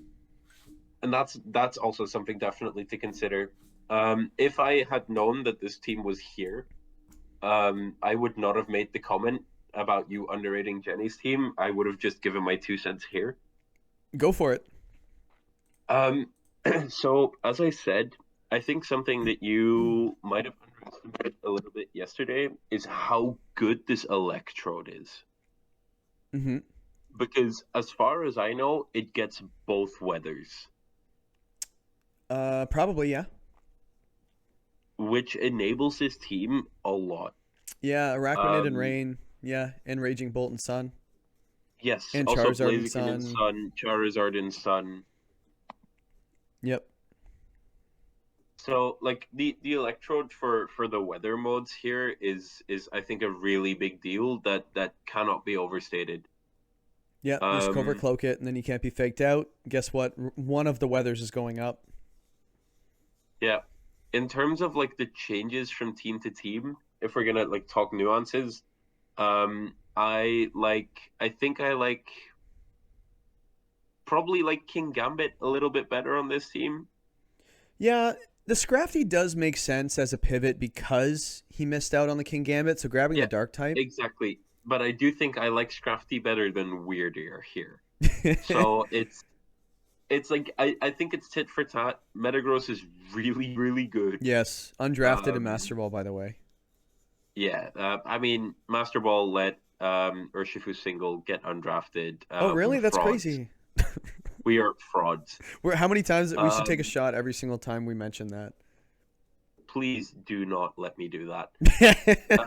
that's also something definitely to consider. If I had known that this team was here, I would not have made the comment about you underrating Jenny's team. I would have just given my 2 cents here. Go for it. So as I said, I think something that you might have underestimated a little bit yesterday is how good this Electrode is. Mm-hmm. Because as far as I know, it gets both weathers. Probably, yeah. Which enables his team a lot. Yeah, Arachnid and Rain. Yeah, and Raging Bolt and Sun. Yes, and also Charizard Blaziken and Sun, Charizard and Sun. Yep. So, like, the Electrode for the weather modes here is I think, a really big deal that cannot be overstated. Yeah, just cover cloak it, and then you can't be faked out. Guess what? One of the weathers is going up. Yeah. In terms of, like, the changes from team to team, if we're gonna, like, talk nuances, I think I like probably like King Gambit a little bit better on this team. Yeah, the Scrafty does make sense as a pivot because he missed out on the King Gambit, so grabbing the Dark type. Exactly. But I do think I like Scrafty better than Weirdeer here. So it's like I think it's tit for tat. Metagross is really, really good. Yes, undrafted in Master Ball, by the way. Yeah, I mean, Master Ball let Urshifu Single get undrafted. Oh, really? That's crazy. We are frauds. How many times we should take a shot every single time we mention that? Please do not let me do that.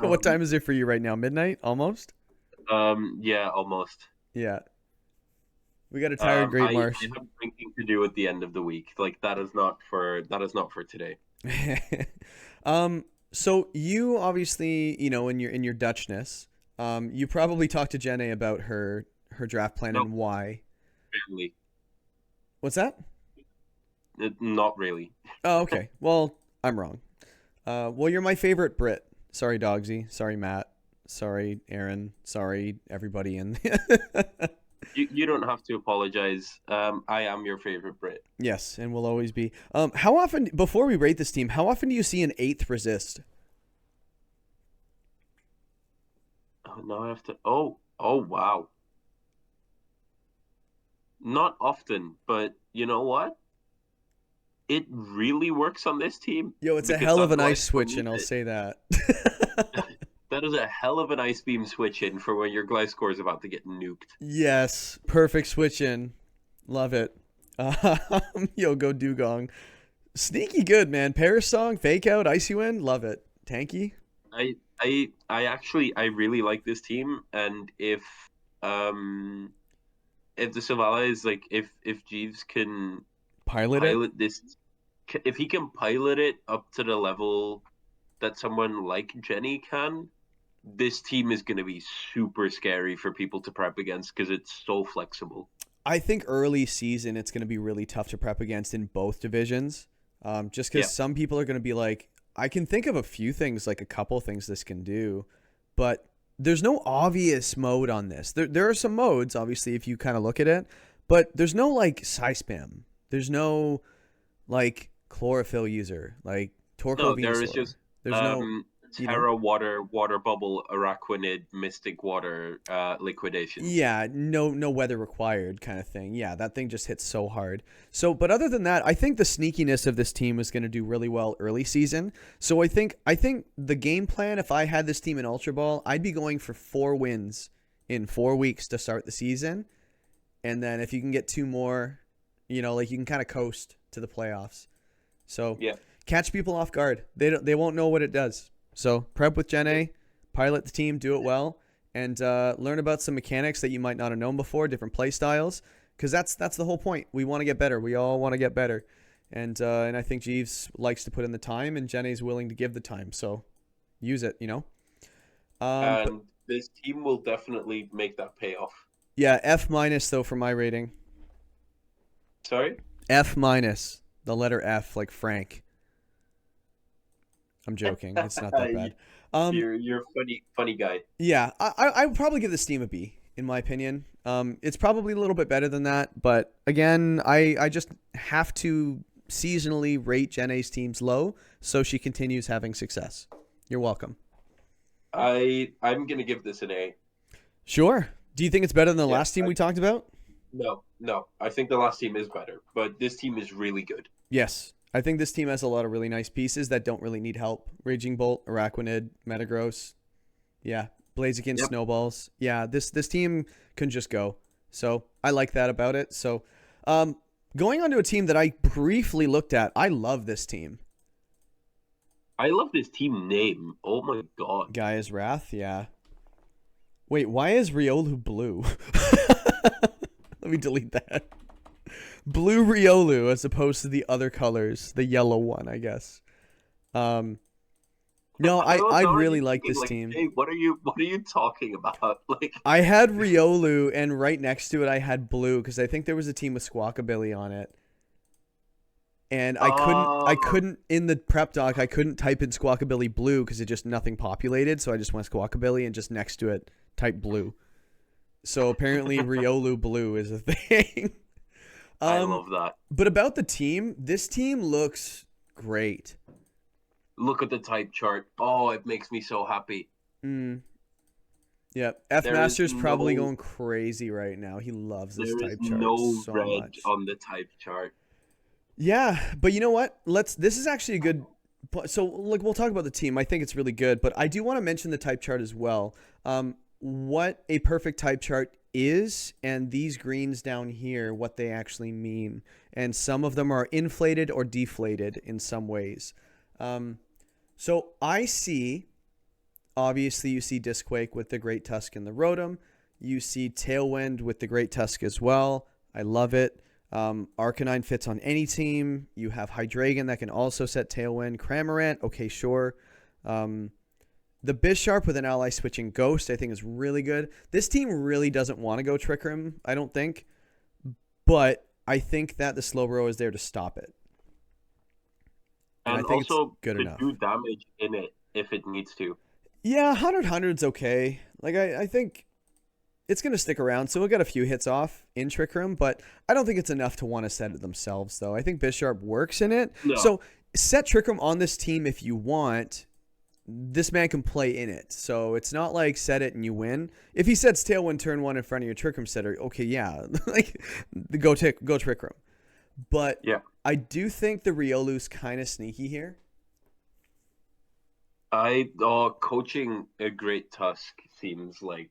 What time is it for you right now? Midnight? Almost? Yeah, almost. Yeah. We got a tired Great Marsh. I have drinking to do at the end of the week. Like that is not for today. So you obviously, you know, in your Dutchness, you probably talked to Jenny about her draft plan and why. Really? What's that? Not really. Oh, okay. Well, I'm wrong. Well, you're my favorite Brit. Sorry, Dogsy. Sorry, Matt. Sorry, Aaron. Sorry, everybody in. You don't have to apologize. I am your favorite Brit. Yes, and will always be. How often, before we rate this team, how often do you see an 8th resist? Oh, now I have to. Oh, wow. Not often, but you know what? It really works on this team. Yo, it's a because hell of an otherwise ice switch, and I'll it- say that. That is a hell of an ice beam switch in for when your Gliscor is about to get nuked. Yes, perfect switch in. Love it. Yo, go Dugong. Sneaky good, man. Paris song, fake out, icy wind, love it. Tanky. I really like this team, and if the Silvallys, like if Jeeves can Pilot it. pilot this, if he can pilot it up to the level that someone like Jenny can, this team is going to be super scary for people to prep against because it's so flexible. I think early season it's going to be really tough to prep against in both divisions. Just because some people are going to be like, I can think of a few things, like a couple things this can do, but there's no obvious mode on this. There are some modes, obviously, if you kind of look at it, but there's no like Psy Spam. There's no like chlorophyll user, like Torkoal No, Venusaur. there is just There's no Terra water bubble Araquanid mystic water liquidation. Yeah, no weather required kind of thing. Yeah, that thing just hits so hard. So, but other than that, I think the sneakiness of this team is going to do really well early season. So I think the game plan, if I had this team in Ultra Ball, I'd be going for 4 wins in 4 weeks to start the season. And then if you can get 2 more, like you can kind of coast to the playoffs. So catch people off guard. They won't know what it does. So prep with Gen A, pilot the team, do it well, and learn about some mechanics that you might not have known before, different play styles, because that's the whole point. We want to get better. We all want to get better, and I think Jeeves likes to put in the time, and Gen A's willing to give the time. So use it, And this team will definitely make that payoff. Yeah, F- though for my rating. Sorry? F-, the letter F, like Frank. I'm joking. It's not that bad. You're a funny guy. Yeah, I would probably give this team a B, in my opinion. It's probably a little bit better than that, but again, I just have to seasonally rate Gen A's teams low so she continues having success. You're welcome. I'm gonna give this an A. Sure. Do you think it's better than the last team we talked about? No. I think the last team is better, but this team is really good. Yes. I think this team has a lot of really nice pieces that don't really need help. Raging Bolt, Araquanid, Metagross. Yeah. Blaziken, Snowballs. Yeah, this team can just go. So I like that about it. So going on to a team that I briefly looked at, I love this team. I love this team name. Oh my god. Gaia's Wrath, yeah. Wait, why is Riolu blue? Let me delete that. Blue Riolu as opposed to the other colors, the yellow one, I guess. No, I really like this team. Hey, what are you talking about? Like, I had Riolu, and right next to it I had blue because I think there was a team with Squawkabilly on it. And I couldn't in the prep doc, I couldn't type in Squawkabilly blue because it just nothing populated, so I just went Squawkabilly and just next to it type blue. So apparently Riolu blue is a thing. I love that. But about the team, this team looks great. Look at the type chart. Oh, it makes me so happy. Yeah, F-Master's probably going crazy right now. He loves this type chart so red much. On the type chart. Yeah, but you know what? This is actually a good. So look, we'll talk about the team. I think it's really good, but I do want to mention the type chart as well. What a perfect type chart is, and these greens down here, what they actually mean. And some of them are inflated or deflated in some ways. So I see, obviously you see Disquake with the Great Tusk and the Rotom. You see Tailwind with the Great Tusk as well. I love it. Arcanine fits on any team. You have Hydreigon that can also set Tailwind. Cramorant, okay, sure. The Bisharp with an ally switching Ghost, I think, is really good. This team really doesn't want to go Trick Room, I don't think. But I think that the Slowbro is there to stop it. And I think also it's good enough. Do damage in it if it needs to. Yeah, 100's okay. Like I think it's going to stick around, so we'll get a few hits off in Trick Room, but I don't think it's enough to want to set it themselves, though. I think Bisharp works in it. No. So set Trick Room on this team if you want. This man can play in it. So it's not like set it and you win. If he sets Tailwind turn 1 in front of your Trick Room setter, okay, yeah. Like, go Trick Room. But Yeah. I do think the Riolu's kind of sneaky here. Coaching a Great Tusk seems like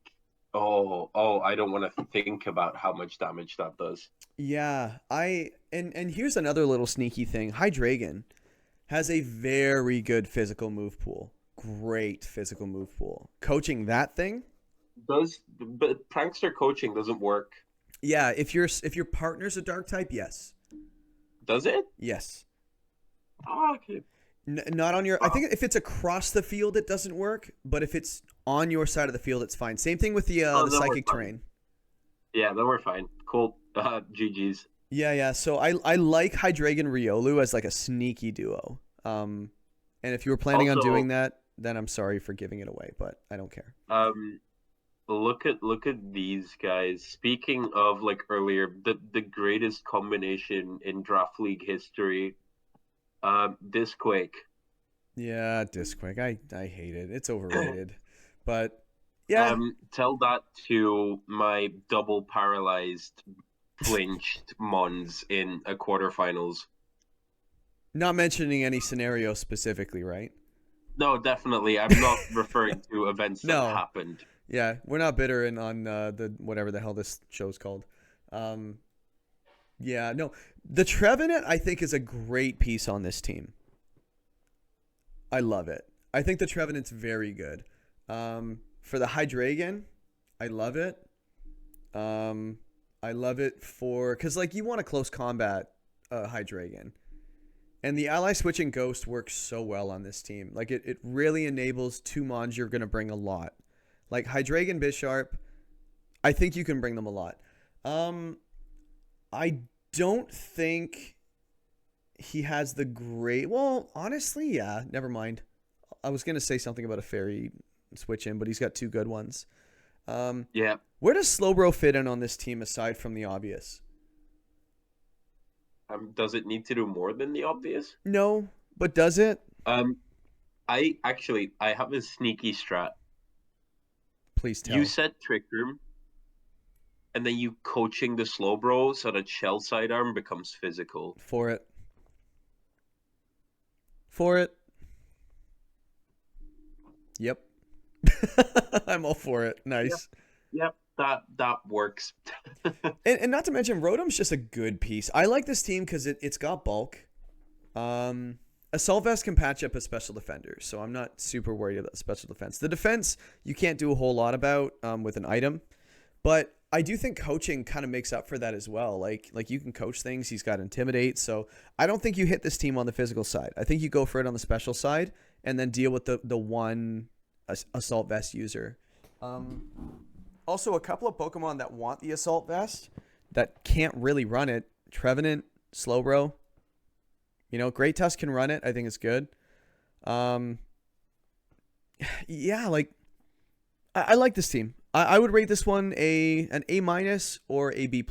I don't want to think about how much damage that does. Yeah, and here's another little sneaky thing. Hydreigon has a very good physical move pool. Great physical move pool. Coaching that thing? But prankster coaching doesn't work. Yeah, if your partner's a dark type, yes. Does it? Yes. Oh, okay. Not on your. I think if it's across the field, it doesn't work. But if it's on your side of the field, it's fine. Same thing with the psychic terrain. Yeah, then we're fine. Cool. GG's. Yeah. So I like Hydreigon Riolu as like a sneaky duo. And if you were planning on doing that, then I'm sorry for giving it away, but I don't care. Look at these guys. Speaking of like earlier, the greatest combination in Draft League history. Disquake. Yeah, Disquake. I hate it. It's overrated. But yeah. Tell that to my double paralyzed flinched Mons in a quarterfinals. Not mentioning any scenario specifically, right? No, definitely. I'm not referring to events that happened. Yeah, we're not bitter on the whatever the hell this show's called. Yeah, no. The Trevenant, I think, is a great piece on this team. I love it. I think the Trevenant's very good. For the Hydreigon, I love it. I love it because, like, you want a close combat Hydreigon. And the ally switching Ghost works so well on this team. Like, it really enables 2 mons you're going to bring a lot. Like, Hydreigon Bisharp, I think you can bring them a lot. I don't think he has the great... Well, honestly, yeah. Never mind. I was going to say something about a fairy switch in, but he's got 2 good ones. Yeah. Where does Slowbro fit in on this team aside from the obvious? Does it need to do more than the obvious? No, but does it? I have a sneaky strat. Please tell. You set Trick Room, and then you coaching the Slowbro so that Shell Sidearm becomes physical. For it. Yep. I'm all for it. Nice. Yep. That works. and not to mention, Rotom's just a good piece. I like this team because it's got bulk. Assault Vest can patch up a special defender, so I'm not super worried about special defense. The defense, you can't do a whole lot about with an item, but I do think coaching kind of makes up for that as well. Like you can coach things. He's got Intimidate, so I don't think you hit this team on the physical side. I think you go for it on the special side and then deal with the one Assault Vest user. Also, a couple of Pokemon that want the Assault Vest that can't really run it. Trevenant, Slowbro. You know, Great Tusk can run it. I think it's good. Yeah, like, I like this team. I would rate this one an A- or a B+.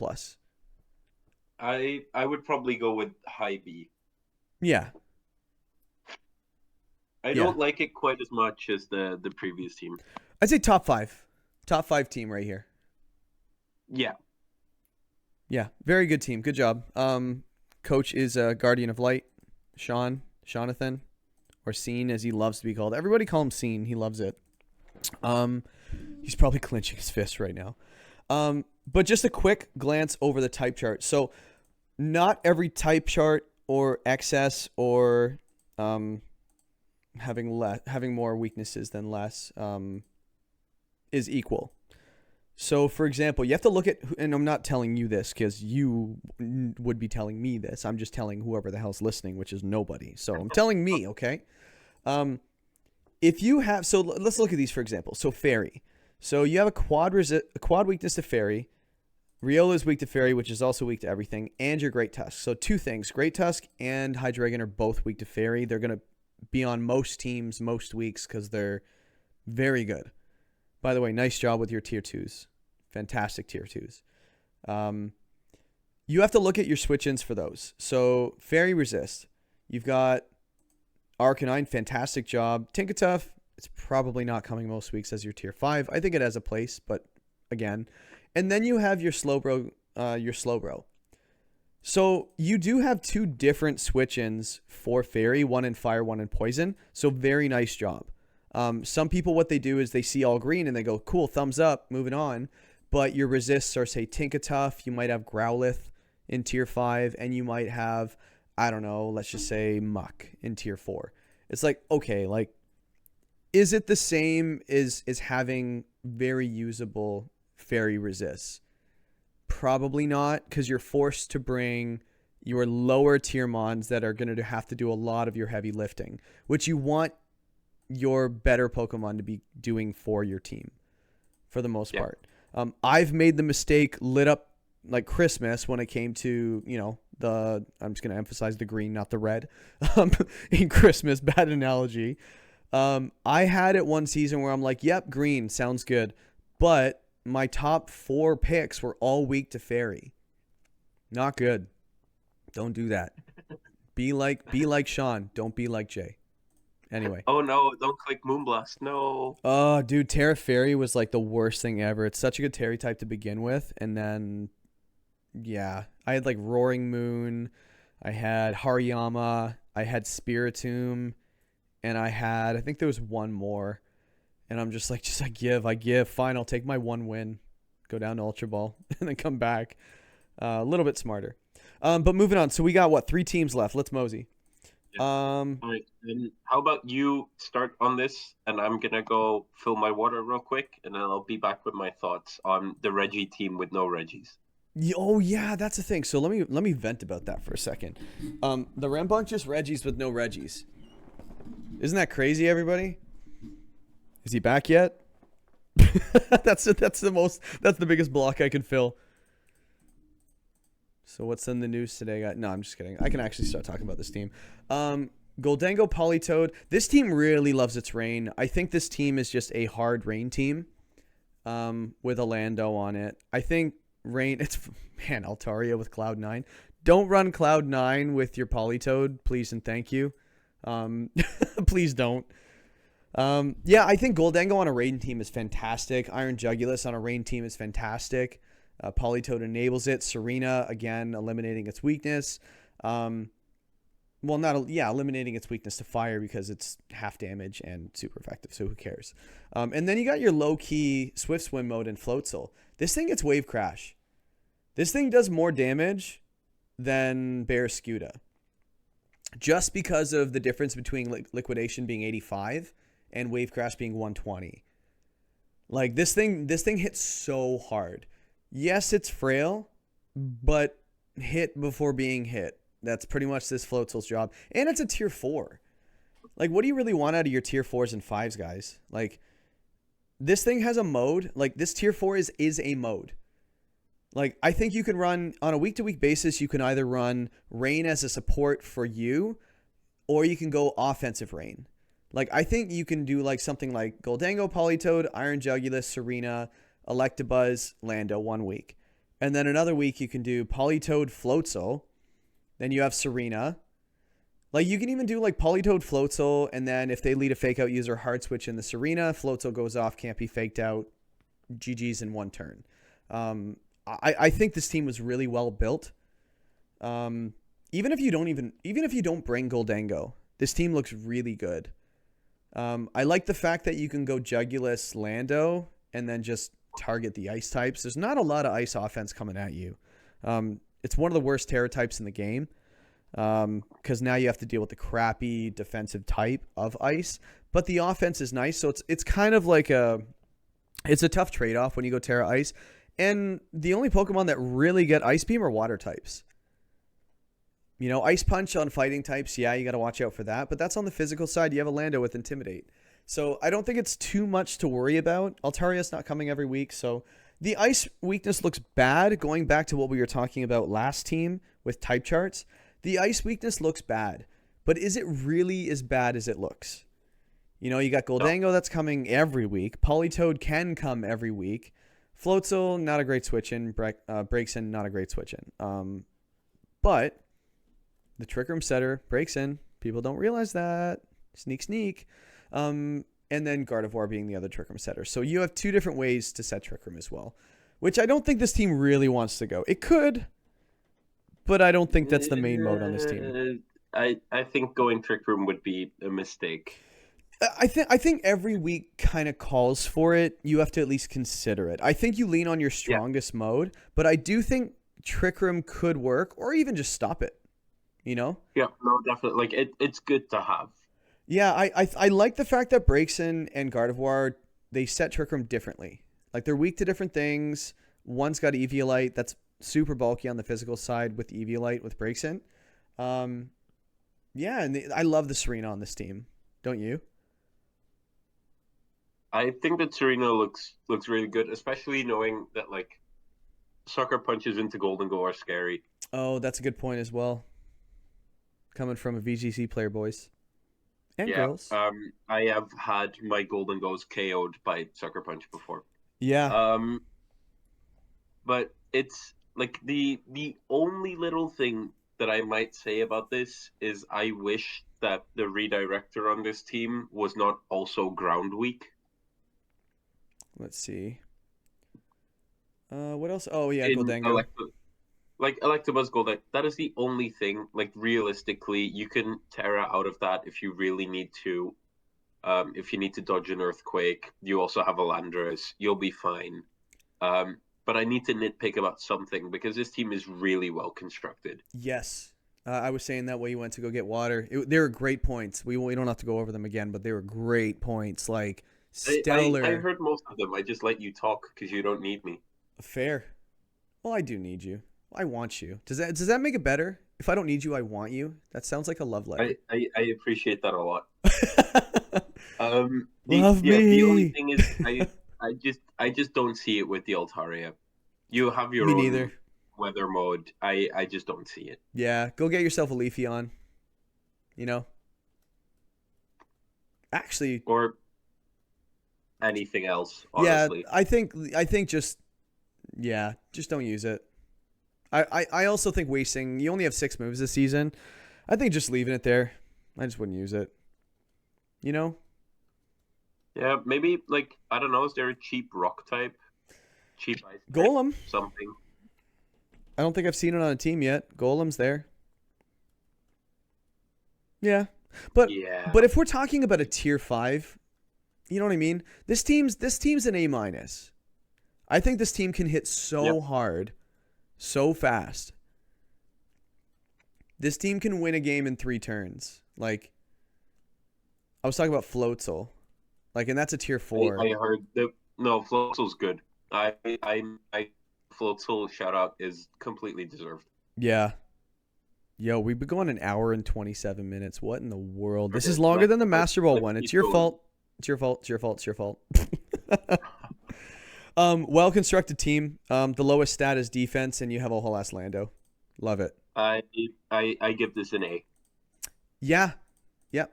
I would probably go with high B. Yeah. I don't like it quite as much as the previous team. I'd say top 5. Top 5 team right here. Yeah. Yeah, very good team. Good job. Coach is Guardian of Light, Jonathan, or Scene as he loves to be called. Everybody call him Scene. He loves it. He's probably clenching his fist right now. But just a quick glance over the type chart. So not every type chart or excess or having more weaknesses than less is equal. So, for example, you have to look at, and I'm not telling you this because you would be telling me this. I'm just telling whoever the hell's listening, which is nobody. So I'm telling me, okay? If you have, so let's look at these, for example. So Fairy. So you have a quad weakness to Fairy. Riolu is weak to Fairy, which is also weak to everything, and your Great Tusk. So 2 things. Great Tusk and Hydreigon are both weak to Fairy. They're going to be on most teams most weeks because they're Very good. By the way, nice job with your tier 2s. Fantastic tier 2s. You have to look at your switch-ins for those. So, Fairy Resist. You've got Arcanine, fantastic job. Tinkatuff, it's probably not coming most weeks as your tier 5. I think it has a place, but again. And then you have your Slowbro. So you do have 2 different switch-ins for Fairy, one in Fire, one in Poison. So very nice job. Some people, what they do is they see all green and they go, cool, thumbs up, moving on. But your resists are, say, Tinkatuff. You might have Growlithe in tier 5, and you might have, I don't know, let's just say Muck in tier 4. It's like, okay, like, is it the same as having very usable Fairy resists? Probably not, because you're forced to bring your lower tier mons that are going to have to do a lot of your heavy lifting, which you want your better Pokemon to be doing for your team for the most part. I've made the mistake lit up like Christmas when it came to, you know, I'm just going to emphasize the green, not the red, in Christmas, bad analogy. I had it one season where I'm like, yep, green sounds good. But my top 4 picks were all weak to Fairy. Not good. Don't do that. Be like Sean. Don't be like Jay. Anyway. Oh no, don't click Moonblast. No. Oh, dude, Terra Fairy was like the worst thing ever. It's such a good Terry type to begin with. And then, yeah, I had like Roaring Moon. I had Hariyama. I had Spiritomb. And I think there was one more. And I'm just like, I give. Fine, I'll take my 1 win. Go down to Ultra Ball. And then come back. A little bit smarter. But moving on. So we got, 3 teams left. Let's mosey. Yeah. All right. And how about you start on this, and I'm gonna go fill my water real quick, and then I'll be back with my thoughts on the Reggie team with no Reggies. Oh yeah, that's the thing. So let me vent about that for a second. The Rambunctious Regis with no Reggies. Isn't that crazy, everybody? Is he back yet? That's the biggest block I can fill. So what's in the news today? No, I'm just kidding. I can actually start talking about this team. Goldango, Politoed. This team really loves its rain. I think this team is just a hard rain team with a Lando on it. I think rain, Altaria with Cloud9. Don't run Cloud9 with your Politoed, please and thank you. Please don't. Yeah, I think Goldango on a rain team is fantastic. Iron Jugulus on a rain team is fantastic. Politoed enables it. Serena, again, eliminating its weakness. Eliminating its weakness to fire because it's half damage and super effective, so who cares? And then you got your low-key Swift Swim mode in Floatzel. This thing gets Wave Crash. This thing does more damage than Barraskewda. Just because of the difference between Liquidation being 85 and Wave Crash being 120. Like, this thing hits so hard. Yes, it's frail, but hit before being hit. That's pretty much this Floatzel's job. And it's a tier 4. Like, what do you really want out of your tier 4s and 5s, guys? Like, this thing has a mode. Like, this tier 4 is a mode. Like, I think you can run, on a week-to-week basis, you can either run Rain as a support for you, or you can go offensive Rain. Like, I think you can do, like, something like Goldango, Politoed, Iron Jugulus, Serena, Electabuzz, Lando 1 week. And then another week you can do Politoed, Floatzel. Then you have Serena. Like, you can even do, like, Politoed, Floatzel, and then if they lead a fake-out user, hard switch in the Serena, Floatzel goes off, can't be faked out, GG's in 1 turn. I think this team was really well built. Even if you don't bring Goldango, this team looks really good. I like the fact that you can go Jugulus, Lando, and then just target the ice types. There's not a lot of ice offense coming at you. It's one of the worst terror types in the game because now you have to deal with the crappy defensive type of ice. But the offense is nice, so it's kind of like it's a tough trade-off when you go Terra Ice. And the only Pokemon that really get Ice Beam are water types. You know, Ice Punch on fighting types, yeah, you got to watch out for that. But that's on the physical side. You have a Lando with Intimidate. So I don't think it's too much to worry about. Altaria's not coming every week, so the ice weakness looks bad. Going back to what we were talking about last team with type charts, the ice weakness looks bad. But is it really as bad as it looks? You know, you got Goldango that's coming every week. Politoed can come every week. Floatzel, not a great switch in. Breaks in, not a great switch in. But the Trick Room setter breaks in. People don't realize that. Sneak, sneak. And then Gardevoir being the other Trick Room setter. So you have two different ways to set Trick Room as well, which I don't think this team really wants to go. It could, but I don't think that's the main mode on this team. I think going Trick Room would be a mistake. I think every week kind of calls for it. You have to at least consider it. I think you lean on your strongest mode, but I do think Trick Room could work, or even just stop it. You know? Yeah, no, definitely. Like it's good to have. Yeah, I like the fact that Breakson and Gardevoir, they set Trick Room differently. Like they're weak to different things. One's got Eviolite that's super bulky on the physical side with Eviolite with Breakson. Yeah, and I love the Serena on this team. Don't you? I think that Serena looks really good, especially knowing that like sucker punches into Golden Go are scary. Oh, that's a good point as well. Coming from a VGC player, boys. And girls. I have had my Golden Goes KO'd by sucker punch before. Yeah. But it's like the only little thing that I might say about this is I wish that the redirector on this team was not also ground weak. Let's see. What else? Oh, yeah, Goldango. Electabuzz Goldango, that is the only thing. Like, realistically, you can Terra out of that if you really need to. If you need to dodge an Earthquake, you also have a Landorus. You'll be fine. But I need to nitpick about something because this team is really well constructed. Yes. I was saying that while you went to go get water. They were great points. We don't have to go over them again, but they were great points. Like, stellar. I heard most of them. I just let you talk because you don't need me. Fair. Well, I do need you. I want you. Does that make it better? If I don't need you, I want you. That sounds like a love letter. I appreciate that a lot. Love me. The only thing is I just don't see it with the Altaria. You have your own weather mode. I just don't see it. Yeah, go get yourself a Leafeon. You know? Actually, or anything else, honestly. Yeah, I think just don't use it. I also think wasting, you only have 6 moves this season. I think just leaving it there. I just wouldn't use it. You know? Yeah, maybe, like, I don't know, is there a cheap rock type? Cheap ice type? Golem. Something. I don't think I've seen it on a team yet. Golem's there. Yeah. But if we're talking about a tier 5, you know what I mean? This team's an A-. I think this team can hit so hard, so fast. This team can win a game in 3 turns. Like, I was talking about Floatzel. Like, and that's a tier 4. I heard that. No, Floatzel's good. I Floatzel shout out is completely deserved. Yeah. Yo, we've been going an hour and 27 minutes. What in the world? This is longer than the Master Ball one. It's your fault. It's your fault. It's your fault. It's your fault. Well-constructed team. The lowest stat is defense, and you have a whole ass Lando. Love it. I give this an A. Yeah. Yep.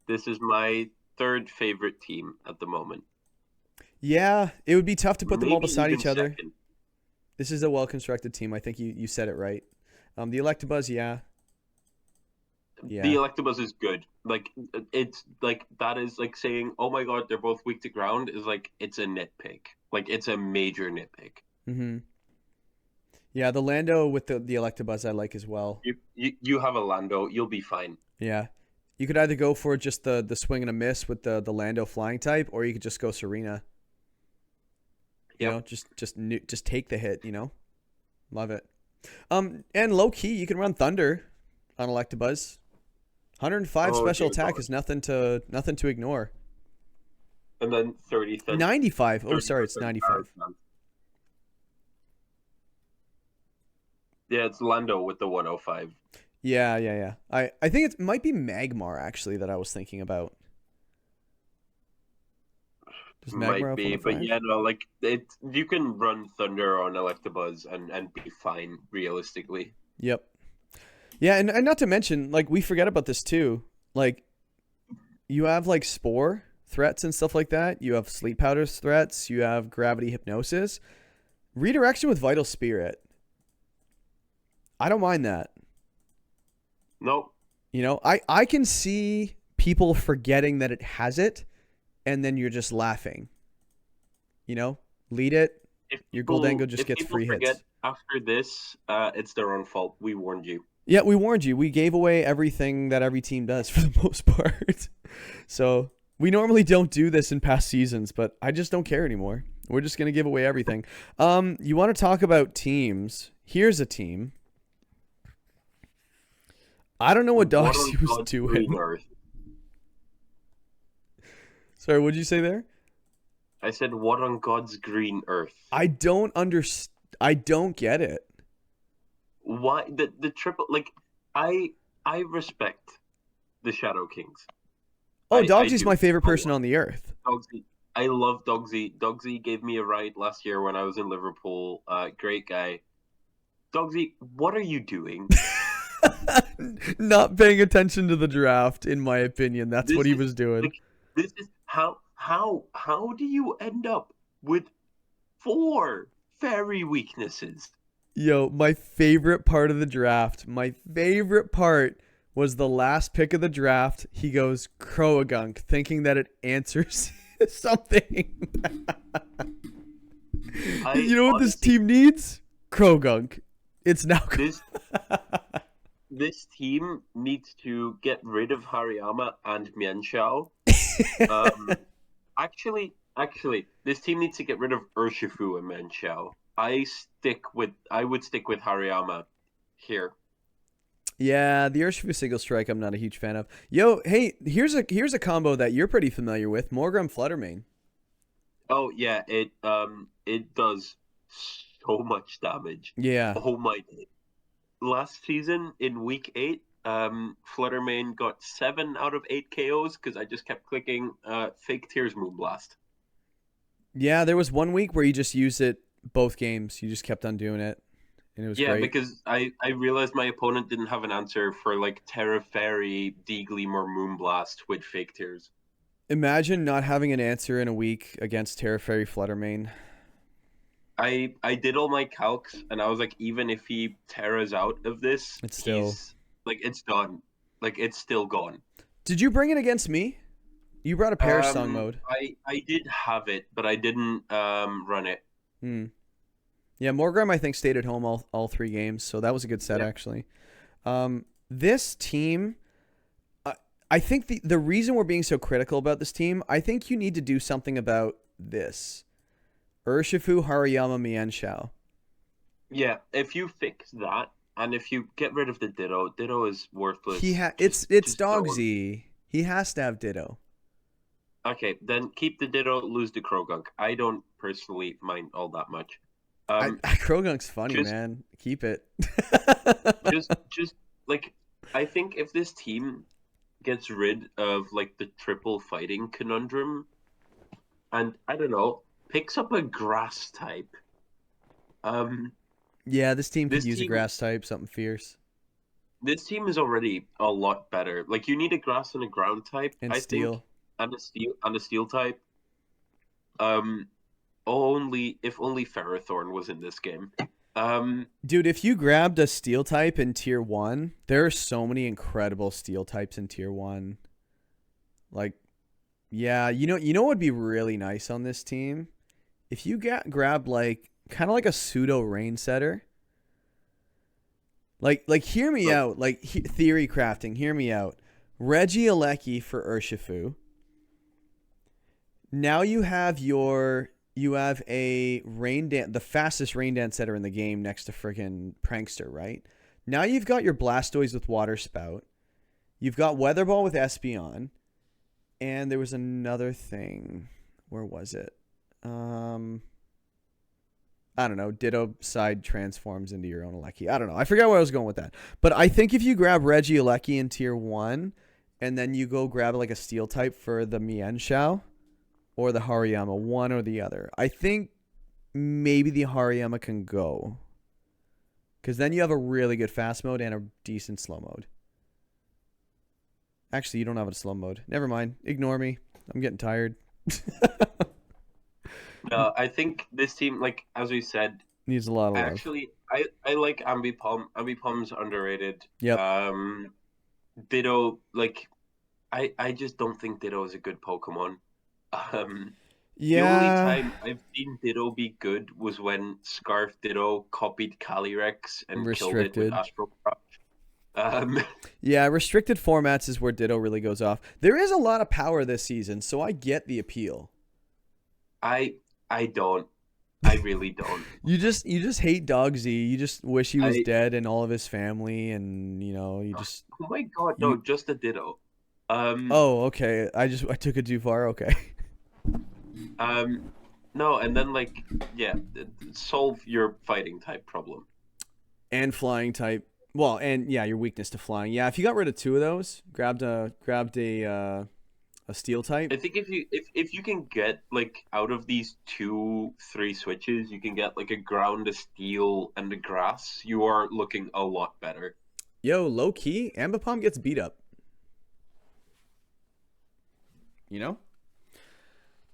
This is my 3rd favorite team at the moment. Yeah, it would be tough to put them all beside each other. Second. This is a well-constructed team. I think you said it right. The Electabuzz, yeah. The Electabuzz is good. Like, it's like, that is like saying, oh my god, they're both weak to ground, is like, it's a nitpick. Like, it's a major nitpick. Mm-hmm. Yeah, the Lando with the Electabuzz I like as well. You have a Lando, you'll be fine. Yeah. You could either go for just the swing and a miss with the Lando flying type, or you could just go Serena. You know, just take the hit, you know? Love it. And low key, you can run Thunder on Electabuzz. 105 special attack is nothing to ignore. And then 30. 95. Oh, sorry, it's 95. Yeah, it's Lando with the 105. Yeah. I think it might be Magmar actually that I was thinking about. Does Magmar might be, but yeah, no, like you can run Thunder on Electabuzz and be fine realistically. Yep. Yeah, and not to mention, like, we forget about this too. Like, you have like Spore threats and stuff like that. You have Sleep Powder's threats. You have Gravity Hypnosis. Redirection with Vital Spirit. I don't mind that. Nope. You know, I can see people forgetting that it has it, and then you're just laughing. You know, lead it. Your Goldango just gets free hits. After this, it's their own fault. We warned you. Yeah, we warned you. We gave away everything that every team does for the most part. So we normally don't do this in past seasons, but I just don't care anymore. We're just going to give away everything. You want to talk about teams? Here's a team. I don't know what Doxy was doing. Sorry, what'd you say there? I said, what on God's green earth? I don't get it. Why the triple, like, I respect the Shadow Kings. Oh, Doxy's my favorite person on the earth. Dogsy. I love Dogsy. Dogsy gave me a ride last year when I was in Liverpool. Great guy. Dogsy, what are you doing? Not paying attention to the draft, in my opinion. That's what he was doing. Like, this is how do you end up with 4 fairy weaknesses? Yo, my favorite part of the draft, was the last pick of the draft. He goes Croagunk, thinking that it answers something. You know what this team needs? Croagunk. It's now This team needs to get rid of Hariyama and Mienshao. Actually, this team needs to get rid of Urshifu and Mienshao. I would stick with Hariyama here. Yeah, the Urshifu single strike I'm not a huge fan of. Yo, hey, here's a combo that you're pretty familiar with. Morgrem Fluttermane. Oh yeah, it does so much damage. Yeah. Oh my God. Last season in week 8, Fluttermane got 7 out of 8 KOs because I just kept clicking Fake Tears Moonblast. Yeah, there was one week where you just used it both games. You just kept on doing it, and it was great. Yeah, because I realized my opponent didn't have an answer for like Terra Fairy, D-Gleam, or Moonblast with Fake Tears. Imagine not having an answer in a week against Terra Fairy Fluttermane. I did all my calcs, and I was like, even if he Terras out of this, it's still like, it's done. Like, it's still gone. Did you bring it against me? You brought a Perish Song mode. I did have it, but I didn't run it. Yeah, Morgrem I think stayed at home all 3 games, so that was a good set actually. This team, I think the reason we're being so critical about this team, I think you need to do something about this. Urshifu, Hariyama, Mienshao. Yeah, if you fix that, and if you get rid of the Ditto is worthless. It's Dogsy. He has to have Ditto. Okay, then keep the Ditto, lose the Croagunk. I don't personally mind all that much. Croagunk's funny, man. Keep it. just like, I think if this team gets rid of like the triple fighting conundrum, and I don't know, picks up a grass type. Yeah, this team could use a grass type, something fierce. This team is already a lot better. Like, you need a grass and a ground type, and steel, and a steel type. If only Ferrothorn was in this game. Dude, if you grabbed a steel type in tier 1, there are so many incredible steel types in tier 1. Like, yeah, you know what would be really nice on this team? If you grabbed like kind of like a pseudo rain setter. Like hear me out. Like theory crafting, hear me out. Regieleki for Urshifu. Now you have a rain dance, the fastest rain dance setter in the game next to friggin' Prankster, right? Now you've got your Blastoise with Water Spout. You've got Weather Ball with Espeon. And there was another thing. Where was it? I don't know. Ditto side transforms into your own Alecki. I don't know. I forgot where I was going with that. But I think if you grab Regieleki in tier 1, and then you go grab like a steel type for the Mienshao or the Hariyama, one or the other, I think maybe the Hariyama can go. Because then you have a really good fast mode and a decent slow mode. Actually, you don't have it in slow mode. Never mind. Ignore me. I'm getting tired. No, I think this team, like as we said, Needs a lot of love. I like Ambipom. Ambipom's underrated. Yep. Ditto, like I just don't think Ditto is a good Pokemon. The only Yeah. time I've seen Ditto be good was when Scarf Ditto copied Calyrex and killed it with Restricted. Astral Crush. Um, Yeah, restricted formats is where Ditto really goes off. There is a lot of power this season, so I get the appeal. I don't. I really don't. You just hate Dogsy. You just wish he was I dead and all of his family, and you just Oh my God, no, you. just a Ditto. Um, Oh, okay. I took it too far. Okay. no, and then like yeah, solve your fighting type problem. And flying type. Well, and yeah, your weakness to flying. Yeah, if you got rid of two of those, grabbed a steel type. I think if you can get like out of these 2-3 switches, you can get like a ground, a steel, and a grass. You are looking a lot better. Yo, low key, Ambipom gets beat up. You know?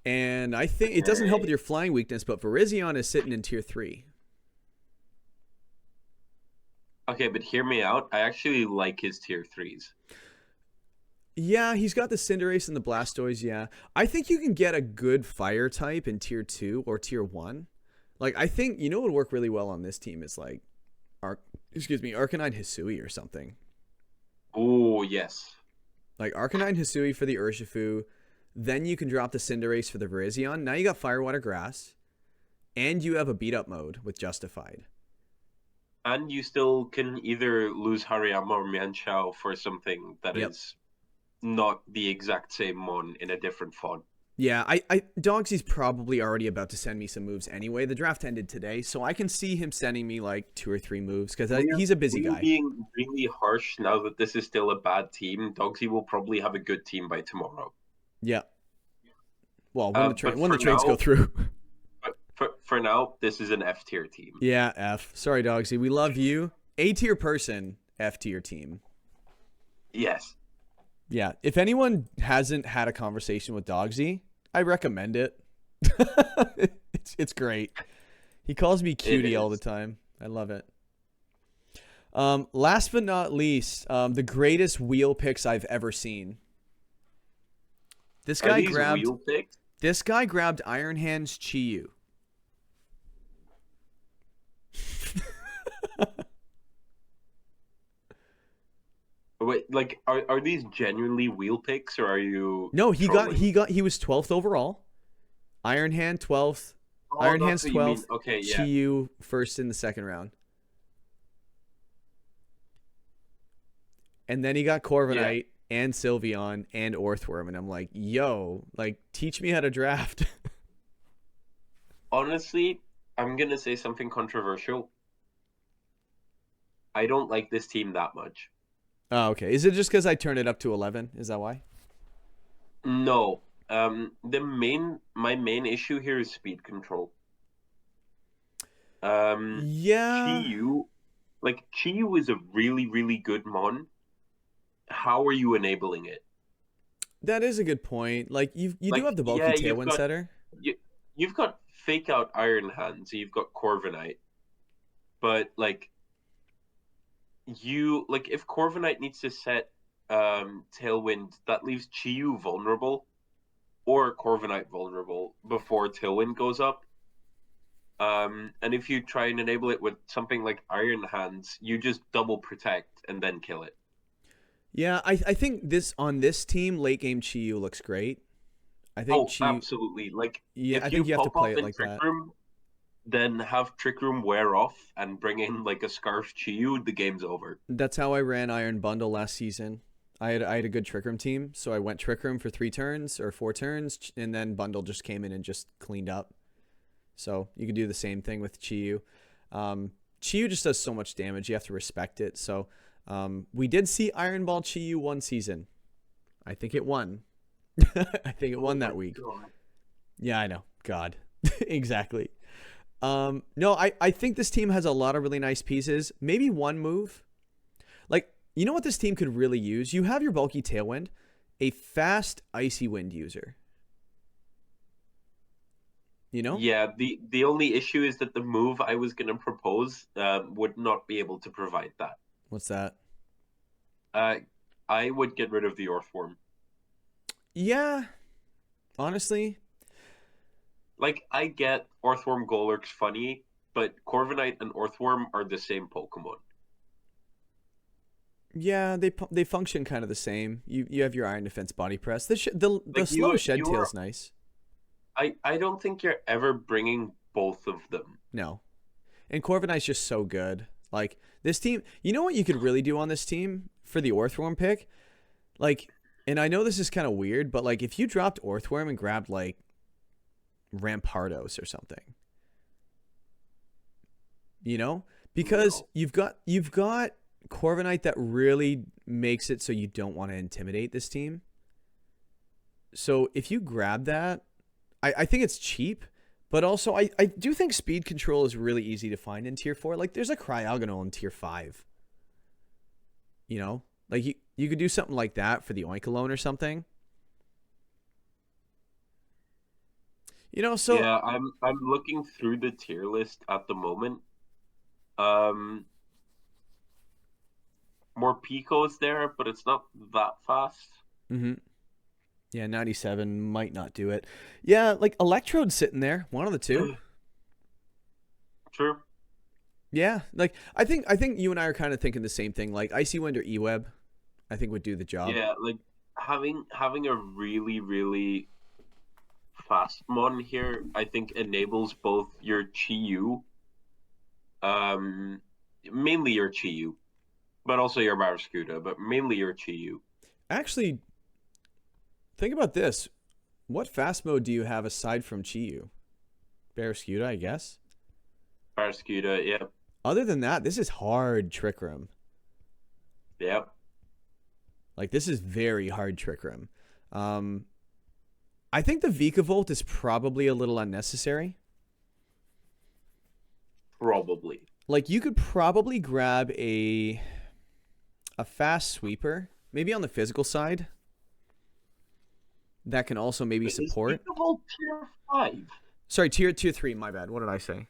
And I think it doesn't help with your flying weakness, but Virizion is sitting in tier 3. Okay, but hear me out. I actually like his tier 3s. Yeah, he's got the Cinderace and the Blastoise, yeah. I think you can get a good fire type in tier 2 or tier 1. Like, I think, what would work really well on this team is like, Arcanine Hisui or something. Oh, yes. Like, Arcanine Hisui for the Urshifu. Then you can drop the Cinderace for the Virizion. Now you got Fire, Water, Grass. And you have a beat-up mode with Justified. And you still can either lose Hariyama or Mienshao for something that is not the exact same mon in a different font. Yeah, Dogsy's probably already about to send me some moves anyway. The draft ended today, so I can see him sending me like 2 or 3 moves because he's a busy guy. Being really harsh now that this is still a bad team, Dogsy will probably have a good team by tomorrow. Yeah. Well, when the trades go through. For now, this is an F tier team. Yeah, F. Sorry, Dogsy. We love you. A tier person, F tier team. Yes. Yeah. If anyone hasn't had a conversation with Dogsy, I recommend it. It's great. He calls me cutie all the time. I love it. Last but not least, the greatest wheel picks I've ever seen. This guy grabbed Iron Hands Chi-Yu. Wait, like, are these genuinely wheel picks, or are you? No, he was 12th overall. Iron Hand 12th. Iron Hand's 12th. Okay, yeah. Chi-Yu first in the second round. And then he got Corviknight and Sylveon and Orthworm, and I'm like, yo, like, teach me how to draft. Honestly, I'm gonna say something controversial. I don't like this team that much. Oh, okay. Is it just because I turned it up to 11? Is that why? No. My main issue here is speed control. Yeah. Chi-Yu is a really, really good mon. How are you enabling it? That is a good point. Like, you do have the bulky Tailwind setter. You've got fake out Iron Hands, so you've got Corviknight. But like if Corviknight needs to set Tailwind, that leaves Chi-Yu vulnerable or Corviknight vulnerable before Tailwind goes up. And if you try and enable it with something like Iron Hands, you just double protect and then kill it. Yeah, I think on this team, late game Chi-Yu looks great. I think absolutely. Like, yeah, I think you have to play it like that. Then have Trick Room wear off and bring in like a Scarf Chi-Yu, the game's over. That's how I ran Iron Bundle last season. I had a good Trick Room team, so I went Trick Room for 3 turns or 4 turns, and then Bundle just came in and just cleaned up. So you could do the same thing with Chi-Yu. Chi-Yu just does so much damage. You have to respect it. So we did see Iron Ball Chi-Yu one season. I think it won. I think it won that week. God. Yeah, I know. God. Exactly. No, I think this team has a lot of really nice pieces. Maybe one move. Like, You know what this team could really use? You have your bulky Tailwind, a fast Icy Wind user. You know? Yeah, the only issue is that the move I was going to propose would not be able to provide that. What's that? I would get rid of the Earthworm. Yeah, honestly. Like, I get Earthworm Golurk's funny, but Corviknight and Earthworm are the same Pokemon. Yeah, they function kind of the same. You have your Iron Defense Body Press. The Like, slow Shed Tail's nice. I don't think you're ever bringing both of them. No. And Corviknight's just so good. Like, this team, you know what you could really do on this team for the Earthworm pick? Like, and I know this is kind of weird, but like if you dropped Earthworm and grabbed like Rambunctios or something. You know? Because you've got Corviknight that really makes it so you don't want to intimidate this team. So if you grab that, I think it's cheap, but also I do think speed control is really easy to find in tier 4. Like there's a Cryogonal in tier 5. You know? Like you could do something like that for the Oinkologne or something. You know, so yeah, I'm looking through the tier list at the moment. More Pico's there, but it's not that fast. Mm-hmm. Yeah, 97 might not do it. Yeah, like Electrode's sitting there, one of the two. True. Yeah, like I think you and I are kind of thinking the same thing. Like Icy Wind or E-Web, I think would do the job. Yeah, like having a really, really fast mon here, I think enables both your Chi-Yu, mainly your Chi-Yu, but also your Barraskewda, but mainly your Chi-Yu. Actually, think about this. What fast mode do you have aside from Chi-Yu? Barraskewda, I guess. Barraskewda, yeah. Other than that, this is hard Trick Room. Yep. Like, this is very hard Trick Room. I think the Vikavolt is probably a little unnecessary. Probably. Like, you could probably grab a fast sweeper, maybe on the physical side, that can also maybe support. Is Vikavolt tier 5? Sorry, tier 3, my bad. What did I say?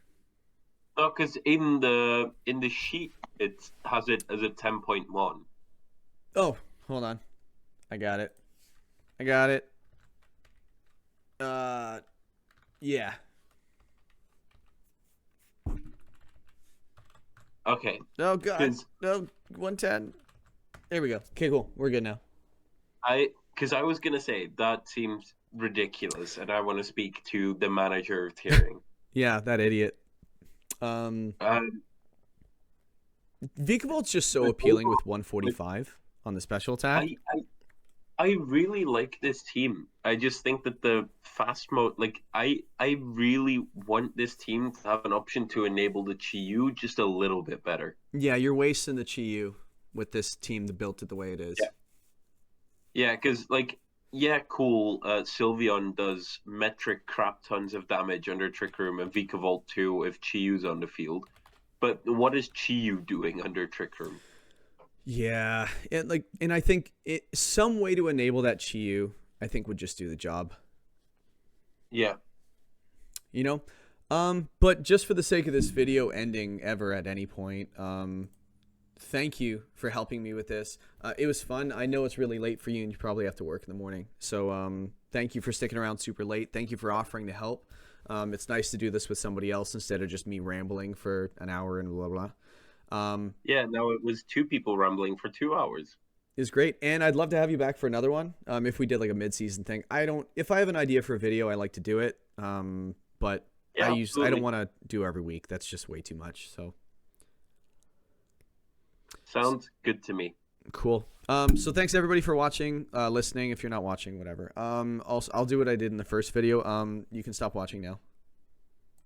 No, because in the sheet it has it as a 10.1. Oh, hold on. I got it. Yeah. Okay. Oh god. No, 110. There we go. Okay, cool. We're good now. Because I was gonna say that seems ridiculous, and I want to speak to the manager of tiering. Yeah, that idiot. Vikavolt's just so appealing with 145 on the special attack. I really like this team. I just think that the fast mode, like I really want this team to have an option to enable the Chi-Yu just a little bit better. Yeah, you're wasting the Chi-Yu with this team that built it the way it is. Yeah, because like, yeah, cool. Sylveon does metric crap tons of damage under Trick Room, and Vikavolt too if Chi-Yu's on the field. But what is Chi-Yu doing under Trick Room? Yeah, and I think some way to enable that Chi-Yu, I think would just do the job. Yeah. You know, but just for the sake of this video ending ever at any point, thank you for helping me with this. It was fun. I know it's really late for you, and you probably have to work in the morning. So thank you for sticking around super late. Thank you for offering to help. It's nice to do this with somebody else instead of just me rambling for an hour and blah blah. Yeah, no, it was 2 people rambling for 2 hours. It's great, and I'd love to have you back for another one. If we did like a mid-season thing, if I have an idea for a video, I like to do it. But yeah, I don't want to do every week. That's just way too much. So sounds good to me. Cool. So thanks everybody for watching, listening. If you're not watching, whatever. Also, I'll do what I did in the first video. You can stop watching now.